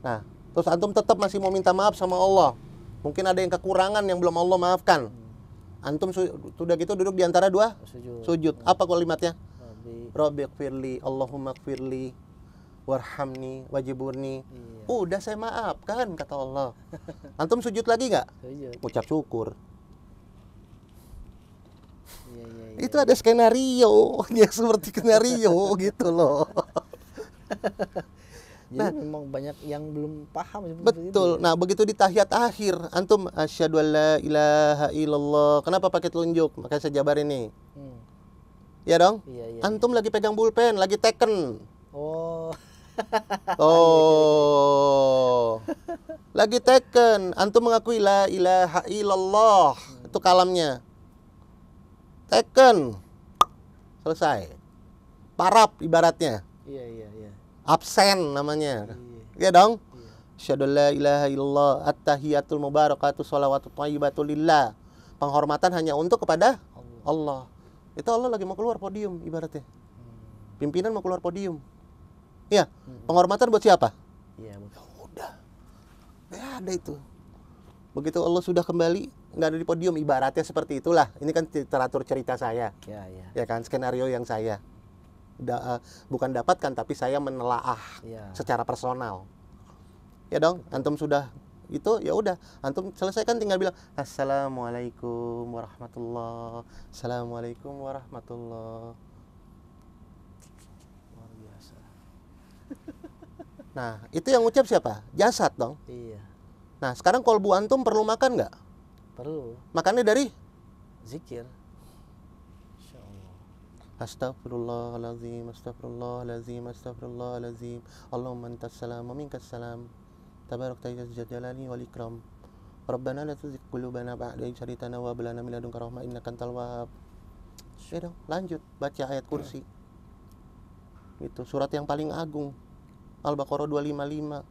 A: Nah, terus antum tetap masih mau minta maaf sama Allah. Mungkin ada yang kekurangan yang belum Allah maafkan. Antum sudah gitu duduk di antara dua
B: Sujud.
A: sujud. Apa kalimatnya?
B: Rabbi.
A: Rabbighfirli, Allahumma gfirli, warhamni, wajiburni.
B: Iya.
A: Udah saya maafkan, kata Allah. Antum sujud lagi nggak?
B: Sujud.
A: Ucap syukur.
B: Iya, iya, iya.
A: Itu ada skenario, ya seperti skenario gitu loh.
B: Jadi memang banyak yang belum paham seperti itu.
A: Betul. Nah, begitu di tahiyat akhir, antum asyhadu an la ilaha illallah. Kenapa pakai telunjuk? Makanya saya jabarin nih.
B: Hmm.
A: Ya dong?
B: Iya, iya.
A: Antum lagi pegang pulpen, lagi teken.
B: Oh.
A: Oh. Lagi teken, antum mengakui la ilaha illallah. Itu kalamnya. Teken. Selesai. Parap ibaratnya.
B: Iya, iya, iya.
A: Absen namanya.
B: Iya.
A: Ya dong?
B: Iya.
A: Asyhadu an la ilaha illallah, at-tahiyatul mubarakatuh, sholawatu thayyibatu lillah. Penghormatan hanya untuk kepada Allah. Itu Allah lagi mau keluar podium ibaratnya. Pimpinan mau keluar podium. Iya, penghormatan buat siapa?
B: Iya, betul.
A: Udah. Nggak ada itu. Begitu Allah sudah kembali, nggak ada di podium, ibaratnya seperti itulah. Ini kan literatur cerita saya.
B: Iya, iya.
A: Ya kan, skenario yang saya bukan dapatkan, tapi saya menelaah
B: Iya.
A: secara personal. Ya dong, antum sudah itu, ya udah, antum selesaikan tinggal bilang assalamualaikum warahmatullah, assalamualaikum warahmatullah.
B: Luar biasa.
A: Nah, itu yang ucap siapa? Jasad dong.
B: Iya.
A: Nah, sekarang kolbu antum perlu makan nggak?
B: Perlu
A: Makannya dari
B: zikir. Insya Allah.
A: Astaghfirullahaladzim, astaghfirullahaladzim, astaghfirullahaladzim. Allahumma antas salam wa minkas salam. Tabarakta ya dzal jalali wal ikram. Rabbana la tuzigh qulubana ba'da idh hadaytana wa hab lana min ladunka rahmah innaka antal wahhab. Ya dong, lanjut baca ayat kursi. Itu surat yang paling agung. Al-Baqarah 255.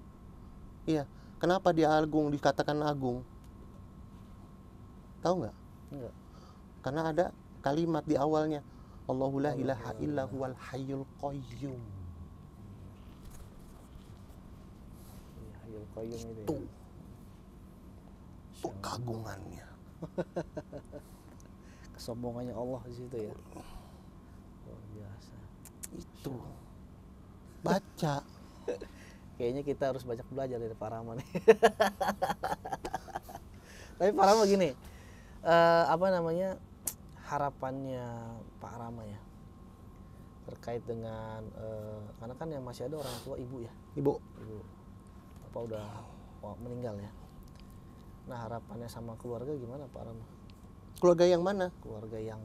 A: Iya, kenapa dia agung, dikatakan agung? Tahu nggak?
B: Enggak.
A: Karena ada kalimat di awalnya, Allahu la ilaha illa huwal hayyul qayyum.
B: Iya, Hayyul Qayyum itu.
A: Tuh,
B: Ya.
A: tuh keagungannya.
B: Kesombongannya Allah di situ ya. Luar biasa.
A: Itu. Baca.
B: Kayaknya kita harus banyak belajar dari Pak Rama nih. Tapi Pak Rama gini, apa namanya, harapannya Pak Rama ya terkait dengan karena kan yang masih ada orang tua ibu ya,
A: Ibu,
B: ibu apa udah meninggal ya. Nah harapannya sama keluarga gimana Pak Rama?
A: keluarga yang mana?
B: Keluarga yang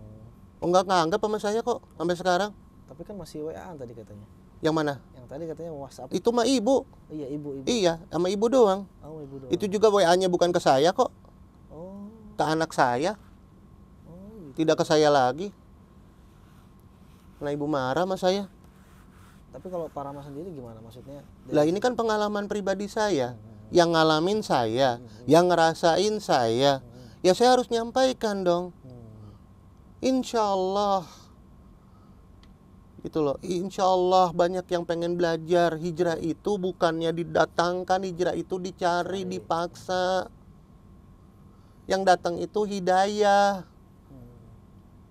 A: Oh, nggak nganggap sama saya kok sampai sekarang.
B: tapi kan masih WA-an tadi katanya.
A: Yang mana?
B: Yang tadi katanya WhatsApp.
A: Itu mah ibu.
B: Iya ibu.
A: Iya, sama ibu doang.
B: Oh ibu doang.
A: Itu juga WA-nya bukan ke saya kok,
B: Oh.
A: ke anak saya,
B: Oh gitu.
A: tidak ke saya lagi. Nah, ibu marah sama saya.
B: Tapi kalau Pak Rama sendiri gimana maksudnya?
A: Lah ini kan pengalaman pribadi saya, yang ngalamin saya, yang ngerasain saya. Ya saya harus nyampaikan dong. Insya Allah. Gitu loh. Insya Allah banyak yang pengen belajar. Hijrah itu bukannya didatangkan, hijrah itu dicari, dipaksa. Yang datang itu hidayah.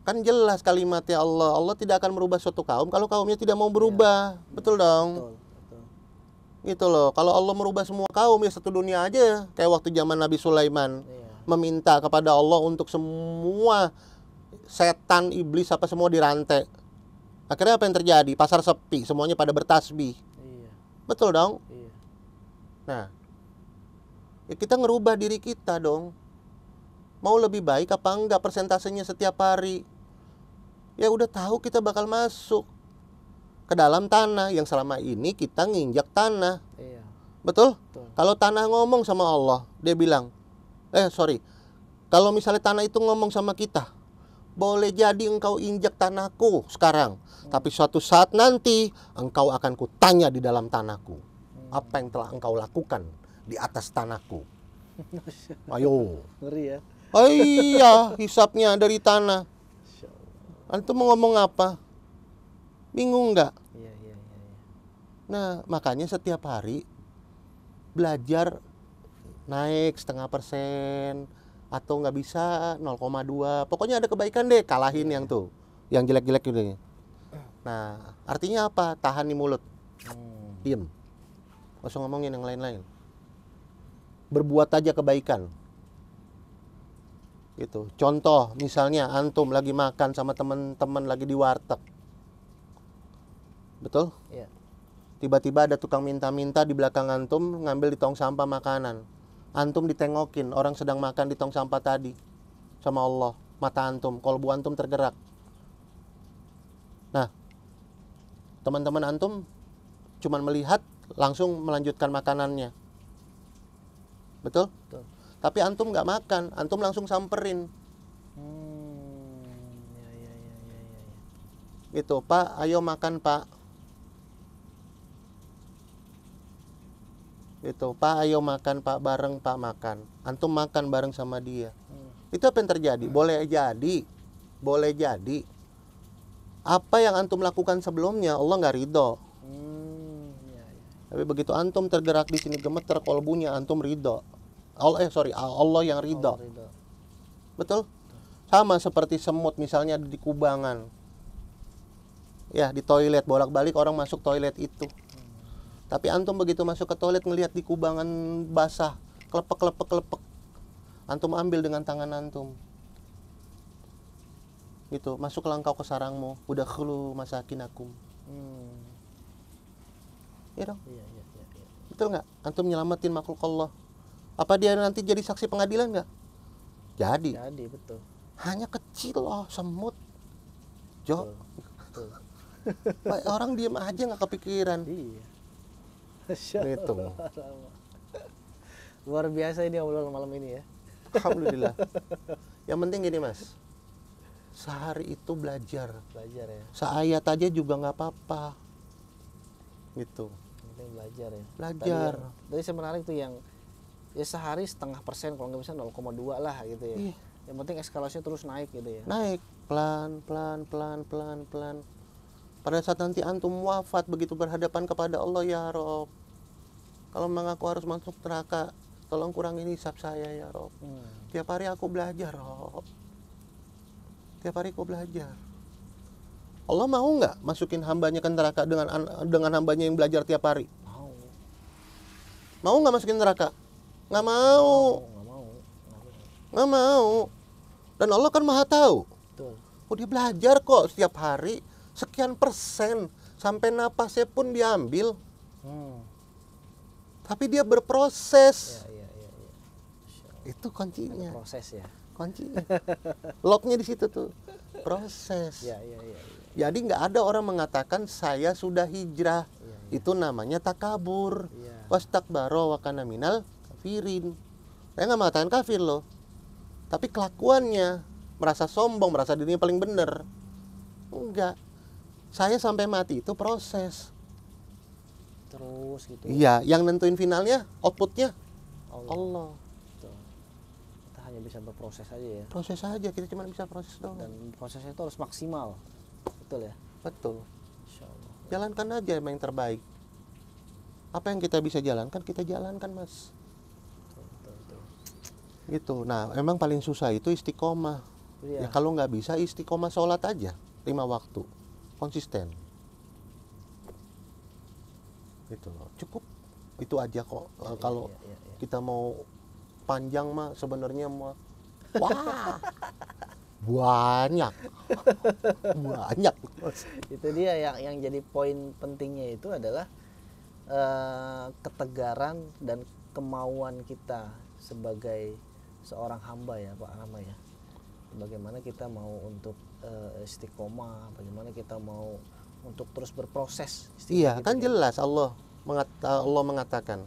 A: Kan jelas kalimatnya Allah. Allah tidak akan merubah suatu kaum kalau kaumnya tidak mau berubah. Betul dong?
B: Betul.
A: Gitu loh. Kalau Allah merubah semua kaum ya satu dunia aja. Kayak waktu zaman Nabi Sulaiman.
B: Iya.
A: Meminta kepada Allah untuk semua setan, iblis, apa semua dirantai. Akhirnya apa yang terjadi? Pasar sepi, semuanya pada bertasbih.
B: Iya.
A: Betul dong?
B: Iya.
A: Nah, ya kita ngerubah diri kita dong. Mau lebih baik apa enggak persentasenya setiap hari? Ya udah tahu kita bakal masuk ke dalam tanah yang selama ini kita nginjak tanah.
B: Iya.
A: Betul?
B: Betul.
A: Kalau tanah ngomong sama Allah, dia bilang, kalau misalnya tanah itu ngomong sama kita, boleh jadi engkau injak tanahku sekarang, tapi suatu saat nanti engkau akan kutanya di dalam tanahku, apa yang telah engkau lakukan di atas tanahku. Ayo.
B: Ngeri ya.
A: Oh iya, hisapnya dari tanah.
B: Masya Allah.
A: Antum mau ngomong apa? Bingung nggak?
B: Iya, iya, iya, iya.
A: Nah, makanya setiap hari belajar naik 0,5% atau nggak bisa 0,2. Pokoknya ada kebaikan deh, kalahin yang tuh, yang jelek-jelek gitu. Nah, artinya apa? Tahan di mulut, diem, nggak usah ngomongin yang lain-lain. Berbuat aja kebaikan. Gitu. Contoh, misalnya antum lagi makan sama teman-teman lagi di warteg, betul?
B: Iya.
A: Tiba-tiba ada tukang minta-minta di belakang antum ngambil di tong sampah makanan. Antum ditengokin orang sedang makan di tong sampah tadi sama Allah. Mata antum, kolbu antum tergerak. Nah, teman-teman antum cuman melihat langsung melanjutkan makanannya. Betul?
B: Betul.
A: Tapi antum nggak makan, antum langsung samperin.
B: Ya, ya, ya, ya, ya.
A: Gitu, Pak, ayo makan Pak. Gitu, Pak, ayo makan Pak, bareng Pak makan. Antum makan bareng sama dia. Itu apa yang terjadi? Boleh jadi. Apa yang antum lakukan sebelumnya Allah nggak ridho.
B: Ya, ya.
A: Tapi begitu antum tergerak di sini gemeter kolbunya, antum ridho. Allah yang ridho.
B: Allah ridho.
A: Betul? Sama seperti semut misalnya di kubangan. Ya, di toilet bolak-balik orang masuk toilet itu. Tapi antum begitu masuk ke toilet ngelihat di kubangan basah, kelepek. Antum ambil dengan tangan antum. Gitu, masuklah engkau ke sarangmu, udkhulu masakinakum. Ya dong?
B: Iya, iya, iya, iya.
A: Betul nggak? Antum nyelamatin makhluk Allah. Apa dia nanti jadi saksi pengadilan nggak? Jadi.
B: Jadi, betul.
A: Hanya kecil loh, semut. Jo.
B: Betul.
A: Orang diem aja nggak kepikiran.
B: Iya. Masya
A: Gitu.
B: Allah. Luar biasa ini obrolan malam ini ya.
A: Alhamdulillah. Yang penting gini mas, sehari itu belajar.
B: Belajar ya.
A: Seayat aja juga nggak apa-apa. Gitu.
B: Yang penting belajar ya.
A: Belajar.
B: Tadi saya menarik tuh yang ya sehari 0,5%, kalau nggak bisa 0,2 lah gitu ya.
A: Ih.
B: Yang penting eskalasinya terus naik gitu ya.
A: Naik pelan. Pada saat nanti antum wafat begitu berhadapan kepada Allah, ya Rob, kalau memang aku harus masuk neraka, tolong kurangin hisab saya ya Rob. Tiap hari aku belajar Rob. Tiap hari aku belajar. Allah mau nggak masukin hambanya ke neraka dengan hambanya yang belajar tiap hari?
B: Mau.
A: Mau nggak masukin neraka? Nggak mau. Nggak mau. Dan Allah kan maha tahu.
B: Betul.
A: Oh, dia belajar kok setiap hari sekian persen, sampai napasnya pun diambil. Tapi dia berproses.
B: Ya.
A: Itu kuncinya.
B: Proses ya.
A: Kuncinya. Locknya di situ tuh. Proses.
B: Ya.
A: Jadi nggak ada orang mengatakan saya sudah hijrah.
B: Ya.
A: Itu namanya takabur.
B: Ya.
A: Wastakbaro wa kana minal kafirin. Saya nggak mengatakan kafir loh. Tapi kelakuannya merasa sombong, merasa dirinya paling benar. Enggak. Saya sampai mati itu proses.
B: Terus gitu.
A: Iya, yang nentuin finalnya, outputnya Allah.
B: Betul. Kita hanya bisa berproses aja ya.
A: Proses aja, kita cuma bisa proses doang.
B: Dan prosesnya itu harus maksimal. Betul ya.
A: Betul.
B: Insya Allah.
A: Jalankan aja yang terbaik. Apa yang kita bisa jalankan, kita jalankan mas.
B: Betul.
A: Gitu. Nah, emang paling susah itu istiqomah.
B: Iya.
A: Ya kalau nggak bisa istiqomah sholat aja 5 waktu, konsisten. Gitu loh. Cukup itu aja kok. Kalau
B: iya.
A: kita mau panjang mah sebenarnya mah wah banyak.
B: Itu dia yang jadi poin pentingnya itu adalah ketegaran dan kemauan kita sebagai seorang hamba ya Pak Rama ya. bagaimana kita mau untuk istiqomah, bagaimana kita mau untuk terus berproses
A: Iya,
B: istiqomah
A: kan
B: kita.
A: jelas Allah mengatakan.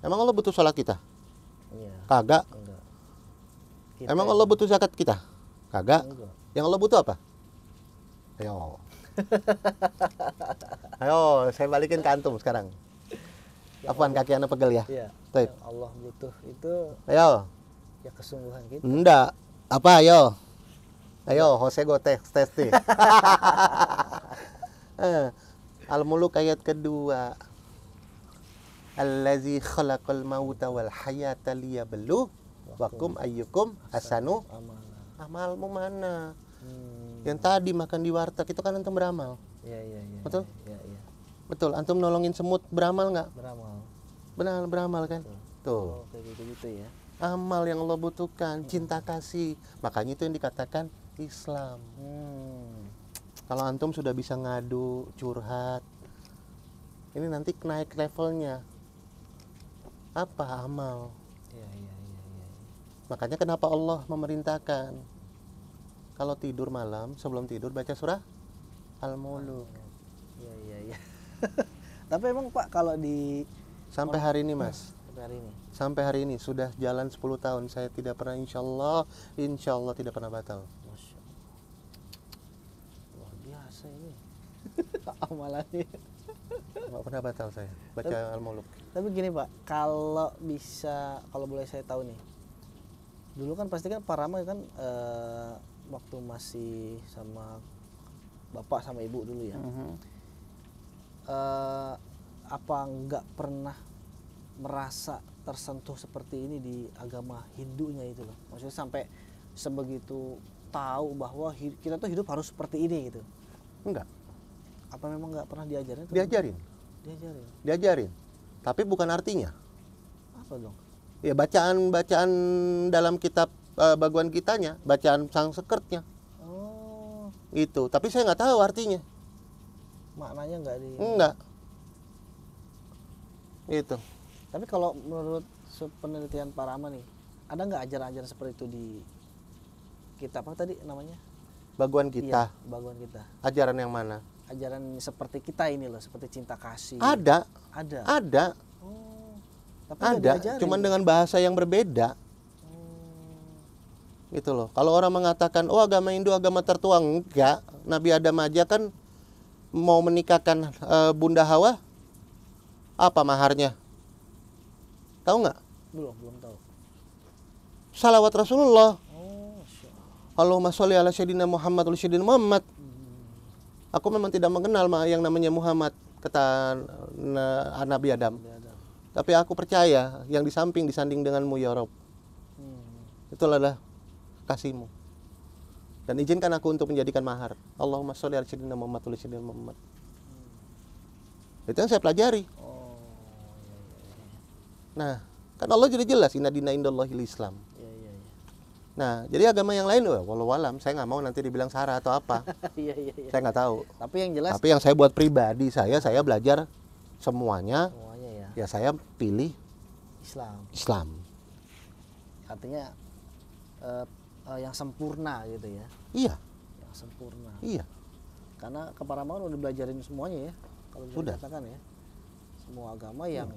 A: Emang Allah butuh sholat kita?
B: Iya,
A: Kagak.
B: enggak.
A: Emang Allah butuh zakat kita? Kagak.
B: enggak.
A: Yang Allah butuh apa? Ayo. Ayo, saya balikin ke antum sekarang. Apaan kaki anak pegel ya?
B: Iya.
A: Baik.
B: Yang Allah butuh itu
A: Ayo.
B: ya kesungguhan kita.
A: Enggak. Apa ayo? Ayo, Jose go tes nih. Al-Muluk ayat kedua. Allazi khalaqal mauta wal hayata liyabluwakum ayyukum ahsanu
B: Amalan.
A: amalmu mana?
B: Hmm.
A: Yang tadi makan di warteg itu kan antum beramal.
B: Iya, iya, iya.
A: Betul?
B: Iya, iya.
A: Betul, antum nolongin semut beramal nggak?
B: Beramal.
A: Benar, beramal kan? Tuh.
B: Oh, kayak gitu-gitu ya.
A: Amal yang Allah butuhkan, cinta kasih. Makanya itu yang dikatakan Islam. Kalau antum sudah bisa ngadu, curhat, ini nanti naik levelnya. Apa amal?
B: Iya, iya, iya, iya.
A: Makanya kenapa Allah memerintahkan kalau tidur malam, sebelum tidur baca surah Al-Muluk.
B: Iya, iya, iya. Tapi emang Pak kalau di
A: Sampai hari ini Mas,
B: sampai hari ini
A: sampai hari ini sudah jalan 10 tahun, saya tidak pernah insya Allah tidak pernah batal.
B: Masya Allah. Luar biasa ini amalannya.
A: Nggak pernah batal saya baca Al-Muluk.
B: Tapi gini Pak, kalau bisa, kalau boleh saya tahu nih, dulu kan pasti kan Pak Rama kan waktu masih sama bapak sama ibu dulu ya, apa nggak pernah merasa tersentuh seperti ini di agama Hindunya itu loh, maksudnya sampai sebegitu tahu bahwa kita tuh hidup harus seperti ini gitu?
A: Enggak,
B: Apa memang nggak pernah diajarin?
A: diajarin. Diajarin. Tapi bukan artinya.
B: Apa dong?
A: Ya bacaan-bacaan dalam kitab baguan kitanya, bacaan Sanskertnya.
B: Oh,
A: Itu. Tapi saya nggak tahu artinya.
B: maknanya nggak di.
A: Enggak. Itu.
B: Tapi kalau menurut penelitian Pak Rama nih, ada nggak ajaran-ajaran seperti itu di kitab apa tadi namanya?
A: Baguan kita.
B: Iya, baguan kita.
A: Ajaran yang mana?
B: Ajaran seperti kita ini loh, seperti cinta kasih.
A: Ada.
B: Ada.
A: Ada.
B: Oh, tapi nggak
A: Ada.
B: diajarin.
A: Cuman dengan bahasa yang berbeda. Gitu loh. Kalau orang mengatakan, oh agama Hindu agama tertua, enggak. Nabi Adam aja kan mau menikahkan Bunda Hawa, apa maharnya? Tahu nggak?
B: belum tahu.
A: Salawat Rasulullah.
B: Oh, Masya Allah.
A: Allahumma sholli ala sayyidina Muhammad wa sayyidina Muhammad. Aku memang tidak mengenal yang namanya Muhammad, kata Nabi Adam.
B: Ada.
A: Tapi aku percaya yang di samping disanding denganmu ya Rabb. Itulah kasihmu. Dan izinkan aku untuk menjadikan mahar. Allahumma sholli ala sayyidina Muhammad wa sayyidina Muhammad. Itu yang saya pelajari.
B: Oh,
A: Nah, kan Allah jadi jelas inna dina indallahil Islam.
B: iya.
A: Nah, jadi agama yang lain, walau alam, saya nggak mau nanti dibilang sara atau apa.
B: Iya.
A: Saya nggak tahu.
B: Tapi yang jelas
A: Tapi yang saya buat pribadi saya belajar semuanya.
B: semuanya ya
A: Ya saya pilih
B: Islam.
A: Islam.
B: Artinya yang sempurna gitu ya.
A: Iya,
B: Yang sempurna.
A: iya.
B: Karena keparamaan udah belajarin semuanya ya. Kalau bisa
A: Sudah.
B: dikatakan ya. Semua agama yang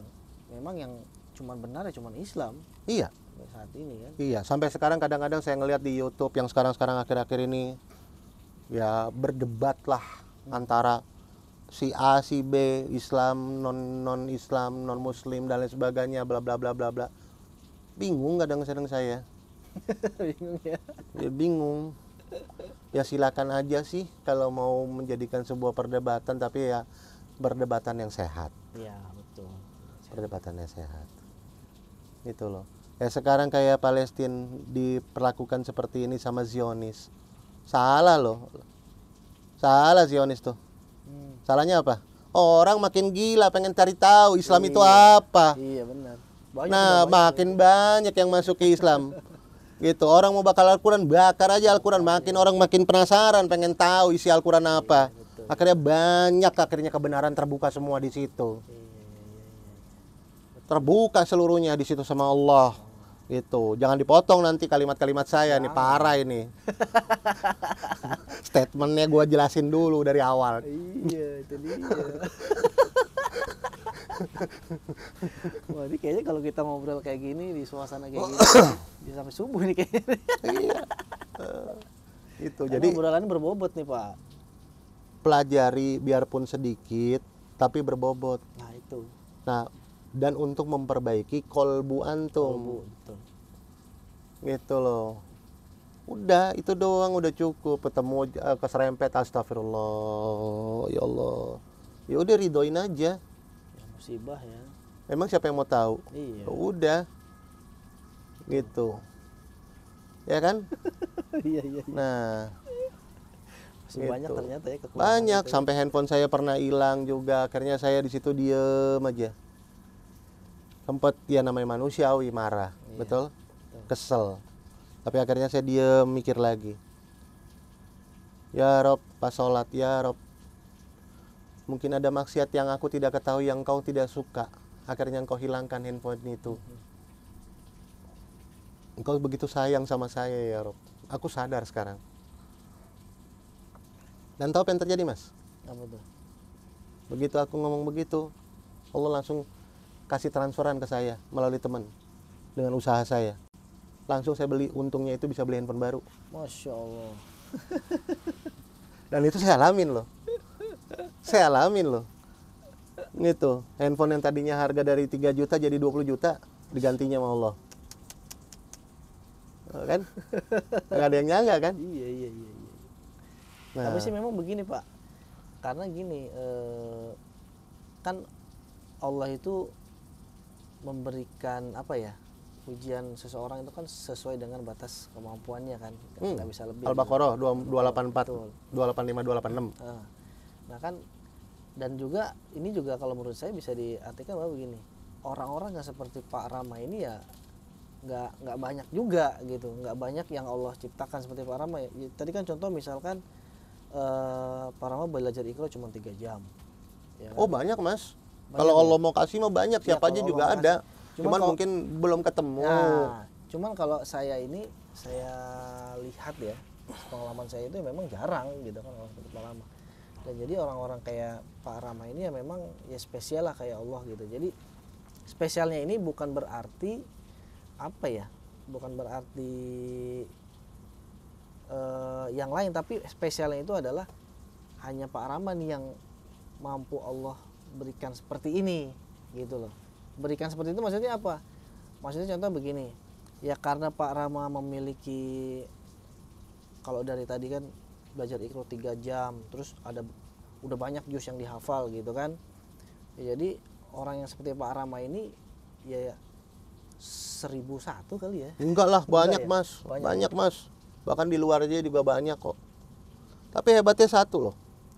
B: memang yang cuman benar ya cuman Islam
A: Iya.
B: sampai saat ini kan.
A: Iya, sampai sekarang kadang-kadang saya ngelihat di YouTube yang sekarang akhir-akhir ini ya berdebat lah antara si A, si B, Islam, non Islam, non Muslim dan lain sebagainya, bla bla bla bla bla. Bingung kadang-kadang saya.
B: Bingung ya.
A: Ya bingung. Ya silakan aja sih kalau mau menjadikan sebuah perdebatan, tapi ya perdebatan yang sehat.
B: Iya, betul.
A: Perdebatan yang sehat. Itu loh. Ya sekarang kayak Palestina diperlakukan seperti ini sama Zionis. Salah loh. Salah Zionis tuh. Salahnya apa? Orang makin gila pengen cari tahu Islam itu apa.
B: Iya, benar. Banyak
A: Nah,
B: udah
A: makin banyak yang masuk ke Islam. Gitu. Orang mau bakal Al-Quran, bakar aja Al-Quran. Makin orang makin penasaran pengen tahu isi Al-Quran apa.
B: betul.
A: Akhirnya banyak kebenaran terbuka semua di situ. Terbuka seluruhnya di situ sama Allah. Gitu. Jangan dipotong nanti kalimat-kalimat saya nih,
B: Jangan.
A: parah ini. Statementnya gue jelasin dulu dari awal.
B: Iya, itu dia. Wah, ini kayaknya kalau kita ngobrol kayak gini di suasana kayak gini bisa sampai subuh nih kayaknya.
A: Iya. Itu.
B: Karena
A: Jadi
B: obrolannya berbobot nih, Pak.
A: pelajari biarpun sedikit tapi berbobot.
B: Nah, itu.
A: Nah, dan untuk memperbaiki kolbu antum.
B: Kolbu, betul.
A: Gitu loh. Udah, itu doang udah cukup. Ketemu keserempet, astagfirullah, ya Allah. Ya udah ridoin aja.
B: Ya, musibah ya.
A: Emang siapa yang mau tahu?
B: Iya.
A: Ya udah. Gitu. Ya kan?
B: Iya, iya.
A: Nah,
B: Masih
A: gitu.
B: banyak ternyata ya kekurangan
A: banyak
B: itu ya.
A: sampai handphone saya pernah hilang juga. Akhirnya saya di situ diem aja. Sempet ya namanya manusiawi marah,
B: Iya,
A: betul?
B: betul.
A: Kesel. Tapi akhirnya saya diem mikir lagi. Ya Rob, pas sholat, ya Rob, mungkin ada maksiat yang aku tidak ketahui yang kau tidak suka. Akhirnya engkau hilangkan handphone itu. Engkau begitu sayang sama saya ya Rob. Aku sadar sekarang. Dan tahu apa yang terjadi, Mas?
B: Apa tuh?
A: Begitu aku ngomong begitu, Allah langsung kasih transferan ke saya melalui teman dengan usaha saya. Langsung saya beli, untungnya itu bisa beli handphone baru.
B: Masya Allah.
A: Dan itu saya alamin loh. Saya alamin loh. Gitu, handphone yang tadinya harga dari 3 juta jadi 20 juta digantinya sama Allah. Kan? Nggak ada yang nyangka kan?
B: Iya, iya, iya, iya.
A: Nah,
B: Tapi sih memang begini, Pak. Karena gini, kan Allah itu memberikan apa ya? Ujian seseorang itu kan sesuai dengan batas kemampuannya kan. Nggak bisa lebih.
A: Al-Baqarah 284,
B: Betul.
A: 285, 286.
B: Nah kan, dan juga ini juga kalau menurut saya bisa diartikan bahwa begini, orang-orang yang seperti Pak Rama ini ya nggak banyak juga gitu, nggak banyak yang Allah ciptakan seperti Pak Rama ya. Tadi kan contoh misalkan Pak Rama belajar Iqra cuma 3 jam ya kan?
A: Oh banyak Mas.
B: Banyak
A: Kalau
B: ya?
A: Allah mau kasih mah banyak,
B: Iya,
A: siapa
B: kalau
A: aja
B: Allah
A: juga
B: mau
A: ada.
B: kasih.
A: Cuman
B: kalau-
A: mungkin belum ketemu.
B: Nah, cuman kalau saya ini, saya lihat ya, pengalaman saya itu memang jarang gitu kan orang seperti Pak Rama. Dan jadi orang-orang kayak Pak Rama ini ya memang ya spesial lah kayak Allah gitu. Jadi spesialnya ini bukan berarti apa ya, bukan berarti yang lain, tapi spesialnya itu adalah hanya Pak Rama nih yang mampu Allah berikan seperti ini gitu loh. Berikan seperti itu maksudnya apa? Maksudnya contoh begini, ya karena Pak Rama memiliki, kalau dari tadi kan belajar Iqra 3 jam, terus ada udah banyak juz yang dihafal gitu kan. Ya, jadi orang yang seperti Pak Rama ini ya 1001 kali ya.
A: Enggak lah, banyak
B: ya?
A: Mas.
B: Banyak.
A: Banyak Mas. Bahkan di luar aja juga banyak kok. Tapi hebatnya satu loh.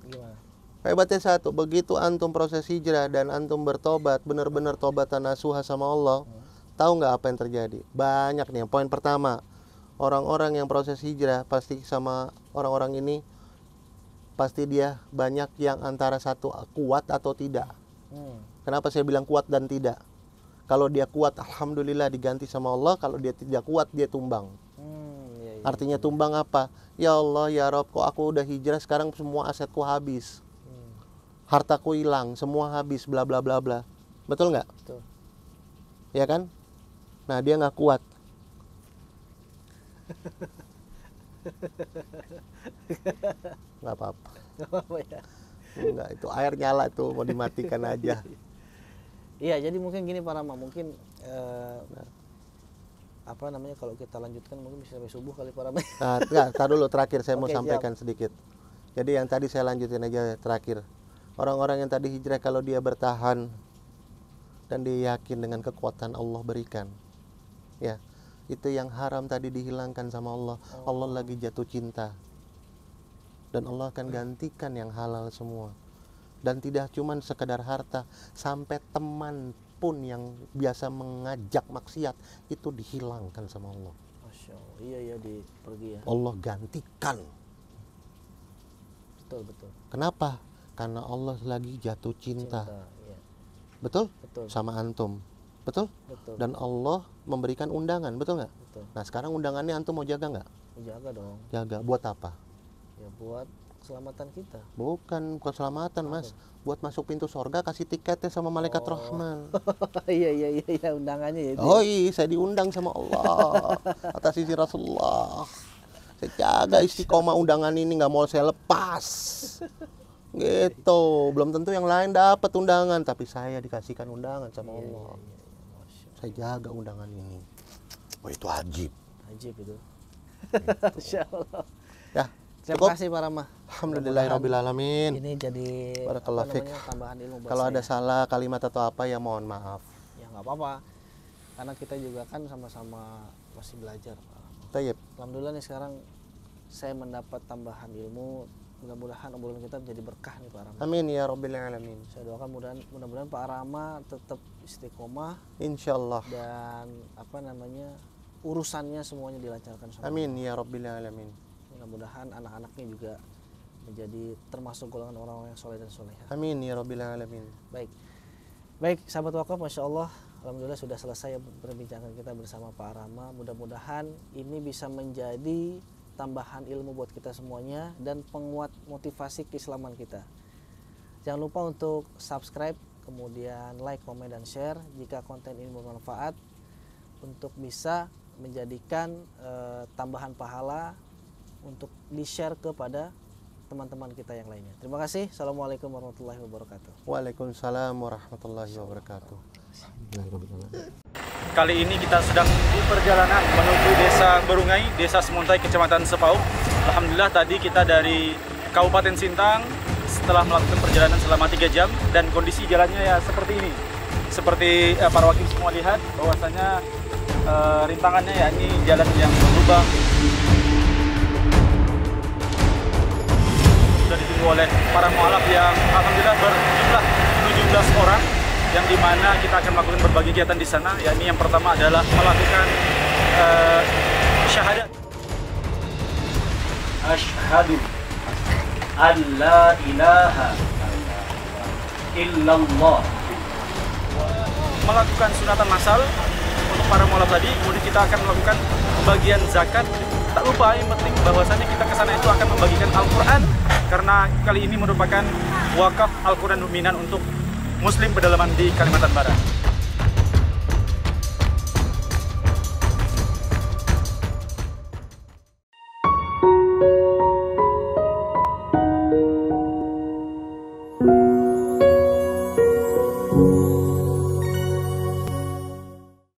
B: Gimana?
A: Hebatnya satu, begitu antum proses hijrah dan antum bertobat, benar-benar tobatan nasuha sama Allah, tahu nggak apa yang terjadi? Banyak nih. Poin pertama, orang-orang yang proses hijrah pasti sama orang-orang ini, pasti dia banyak yang antara satu kuat atau tidak. Kenapa saya bilang kuat dan tidak? Kalau dia kuat, alhamdulillah diganti sama Allah. Kalau dia tidak kuat, dia tumbang.
B: Iya, iya.
A: Artinya tumbang apa? Ya Allah, ya Rob, kok aku udah hijrah, sekarang semua asetku habis, hartaku hilang, semua habis, bla bla bla bla. Betul nggak?
B: Betul.
A: Ya kan? Nah, dia nggak kuat. Nggak apa-apa.
B: Nggak apa-apa ya.
A: Enggak, itu air nyala tuh, mau dimatikan aja.
B: Iya, jadi mungkin gini Pak Rama, mungkin apa namanya, kalau kita lanjutkan mungkin bisa sampai subuh kali Pak Rama.
A: Nah, enggak, tar dulu terakhir saya mau
B: Oke,
A: sampaikan sedikit. Jadi yang tadi saya lanjutin aja terakhir. Orang-orang yang tadi hijrah, kalau dia bertahan dan dia yakin dengan kekuatan Allah berikan, ya, itu yang haram tadi dihilangkan sama Allah. Allah lagi jatuh cinta. Dan Allah akan gantikan yang halal semua. Dan tidak cuma sekedar harta, sampai teman pun yang biasa mengajak maksiat itu dihilangkan sama Allah.
B: Masya Allah. Iya, iya, pergi ya.
A: Allah gantikan.
B: Betul, betul.
A: Kenapa? Karena Allah lagi jatuh cinta.
B: Iya.
A: Betul?
B: Betul.
A: Sama antum. betul?
B: Betul.
A: Dan Allah memberikan undangan, betul nggak?
B: Betul.
A: Nah sekarang undangannya antum mau jaga nggak?
B: Jaga dong.
A: Jaga, buat apa?
B: Ya buat keselamatan kita.
A: Bukan keselamatan mas, buat masuk pintu sorga kasih tiketnya sama malaikat Rahman.
B: Iya undangannya ya itu.
A: Oh iya, saya diundang sama Allah atas isi Rasulullah. Saya jaga istiqomah undangan ini, nggak mau saya lepas. Gitu, belum tentu yang lain dapat undangan, tapi saya dikasihkan undangan sama Allah. Saya jaga undangan ini. Oh itu wajib.
B: Wajib itu.
A: Gitu.
B: Insya Allah.
A: Ya,
B: Terima
A: cukup.
B: kasih Pak Rama.
A: Alhamdulillahirrabbilalamin.
B: Ini jadi
A: Barakallah
B: apa
A: fik.
B: namanya, tambahan ilmu buat
A: Kalau
B: saya.
A: ada salah kalimat atau apa ya mohon maaf.
B: Ya nggak apa-apa. Karena kita juga kan sama-sama masih belajar Pak.
A: Tayyib.
B: Alhamdulillah nih sekarang saya mendapat tambahan ilmu. Mudah-mudahan obrolan kita menjadi berkah nih Pak Rama.
A: Amin ya rabbil alamin.
B: Saya doakan mudah-mudahan Pak Rama tetap istiqomah
A: Insyaallah.
B: dan apa namanya urusannya semuanya dilancarkan sama
A: Amin ya rabbil alamin.
B: mudah-mudahan anak-anaknya juga menjadi termasuk golongan orang-orang yang soleh dan soleha.
A: Amin ya rabbil alamin.
B: Baik sahabat wakaf, masya Allah, alhamdulillah sudah selesai perbincangan kita bersama Pak Rama. Mudah-mudahan ini bisa menjadi tambahan ilmu buat kita semuanya dan penguat motivasi keislaman kita. Jangan lupa untuk subscribe, kemudian like, komen, dan share jika konten ini bermanfaat untuk bisa menjadikan tambahan pahala untuk di-share kepada teman-teman kita yang lainnya. Terima kasih. Assalamualaikum warahmatullahi wabarakatuh.
A: Waalaikumsalam warahmatullahi wabarakatuh.
C: Kali ini kita sedang di perjalanan menuju Desa Berungai, Desa Semuntai, Kecamatan Sepau. Alhamdulillah tadi kita dari Kabupaten Sintang setelah melakukan perjalanan selama 3 jam dan kondisi jalannya ya seperti ini. Seperti para wakil semua lihat bahwasanya rintangannya ya ini jalan yang berlubang. Sudah ditunggu oleh para mualaf yang alhamdulillah berjumlah 17 orang, yang dimana kita akan melakukan berbagai kegiatan di sana. Ya, ini yang pertama adalah melakukan syahadat. Asyhadu an la ilaha illallah. Melakukan sunatan massal untuk para mualaf tadi, kemudian kita akan melakukan pembagian zakat. Tak lupa yang penting bahwasanya kita ke sana itu akan membagikan Al-Qur'an, karena kali ini merupakan wakaf Al-Qur'an dominan untuk Muslim pedalaman di Kalimantan Barat.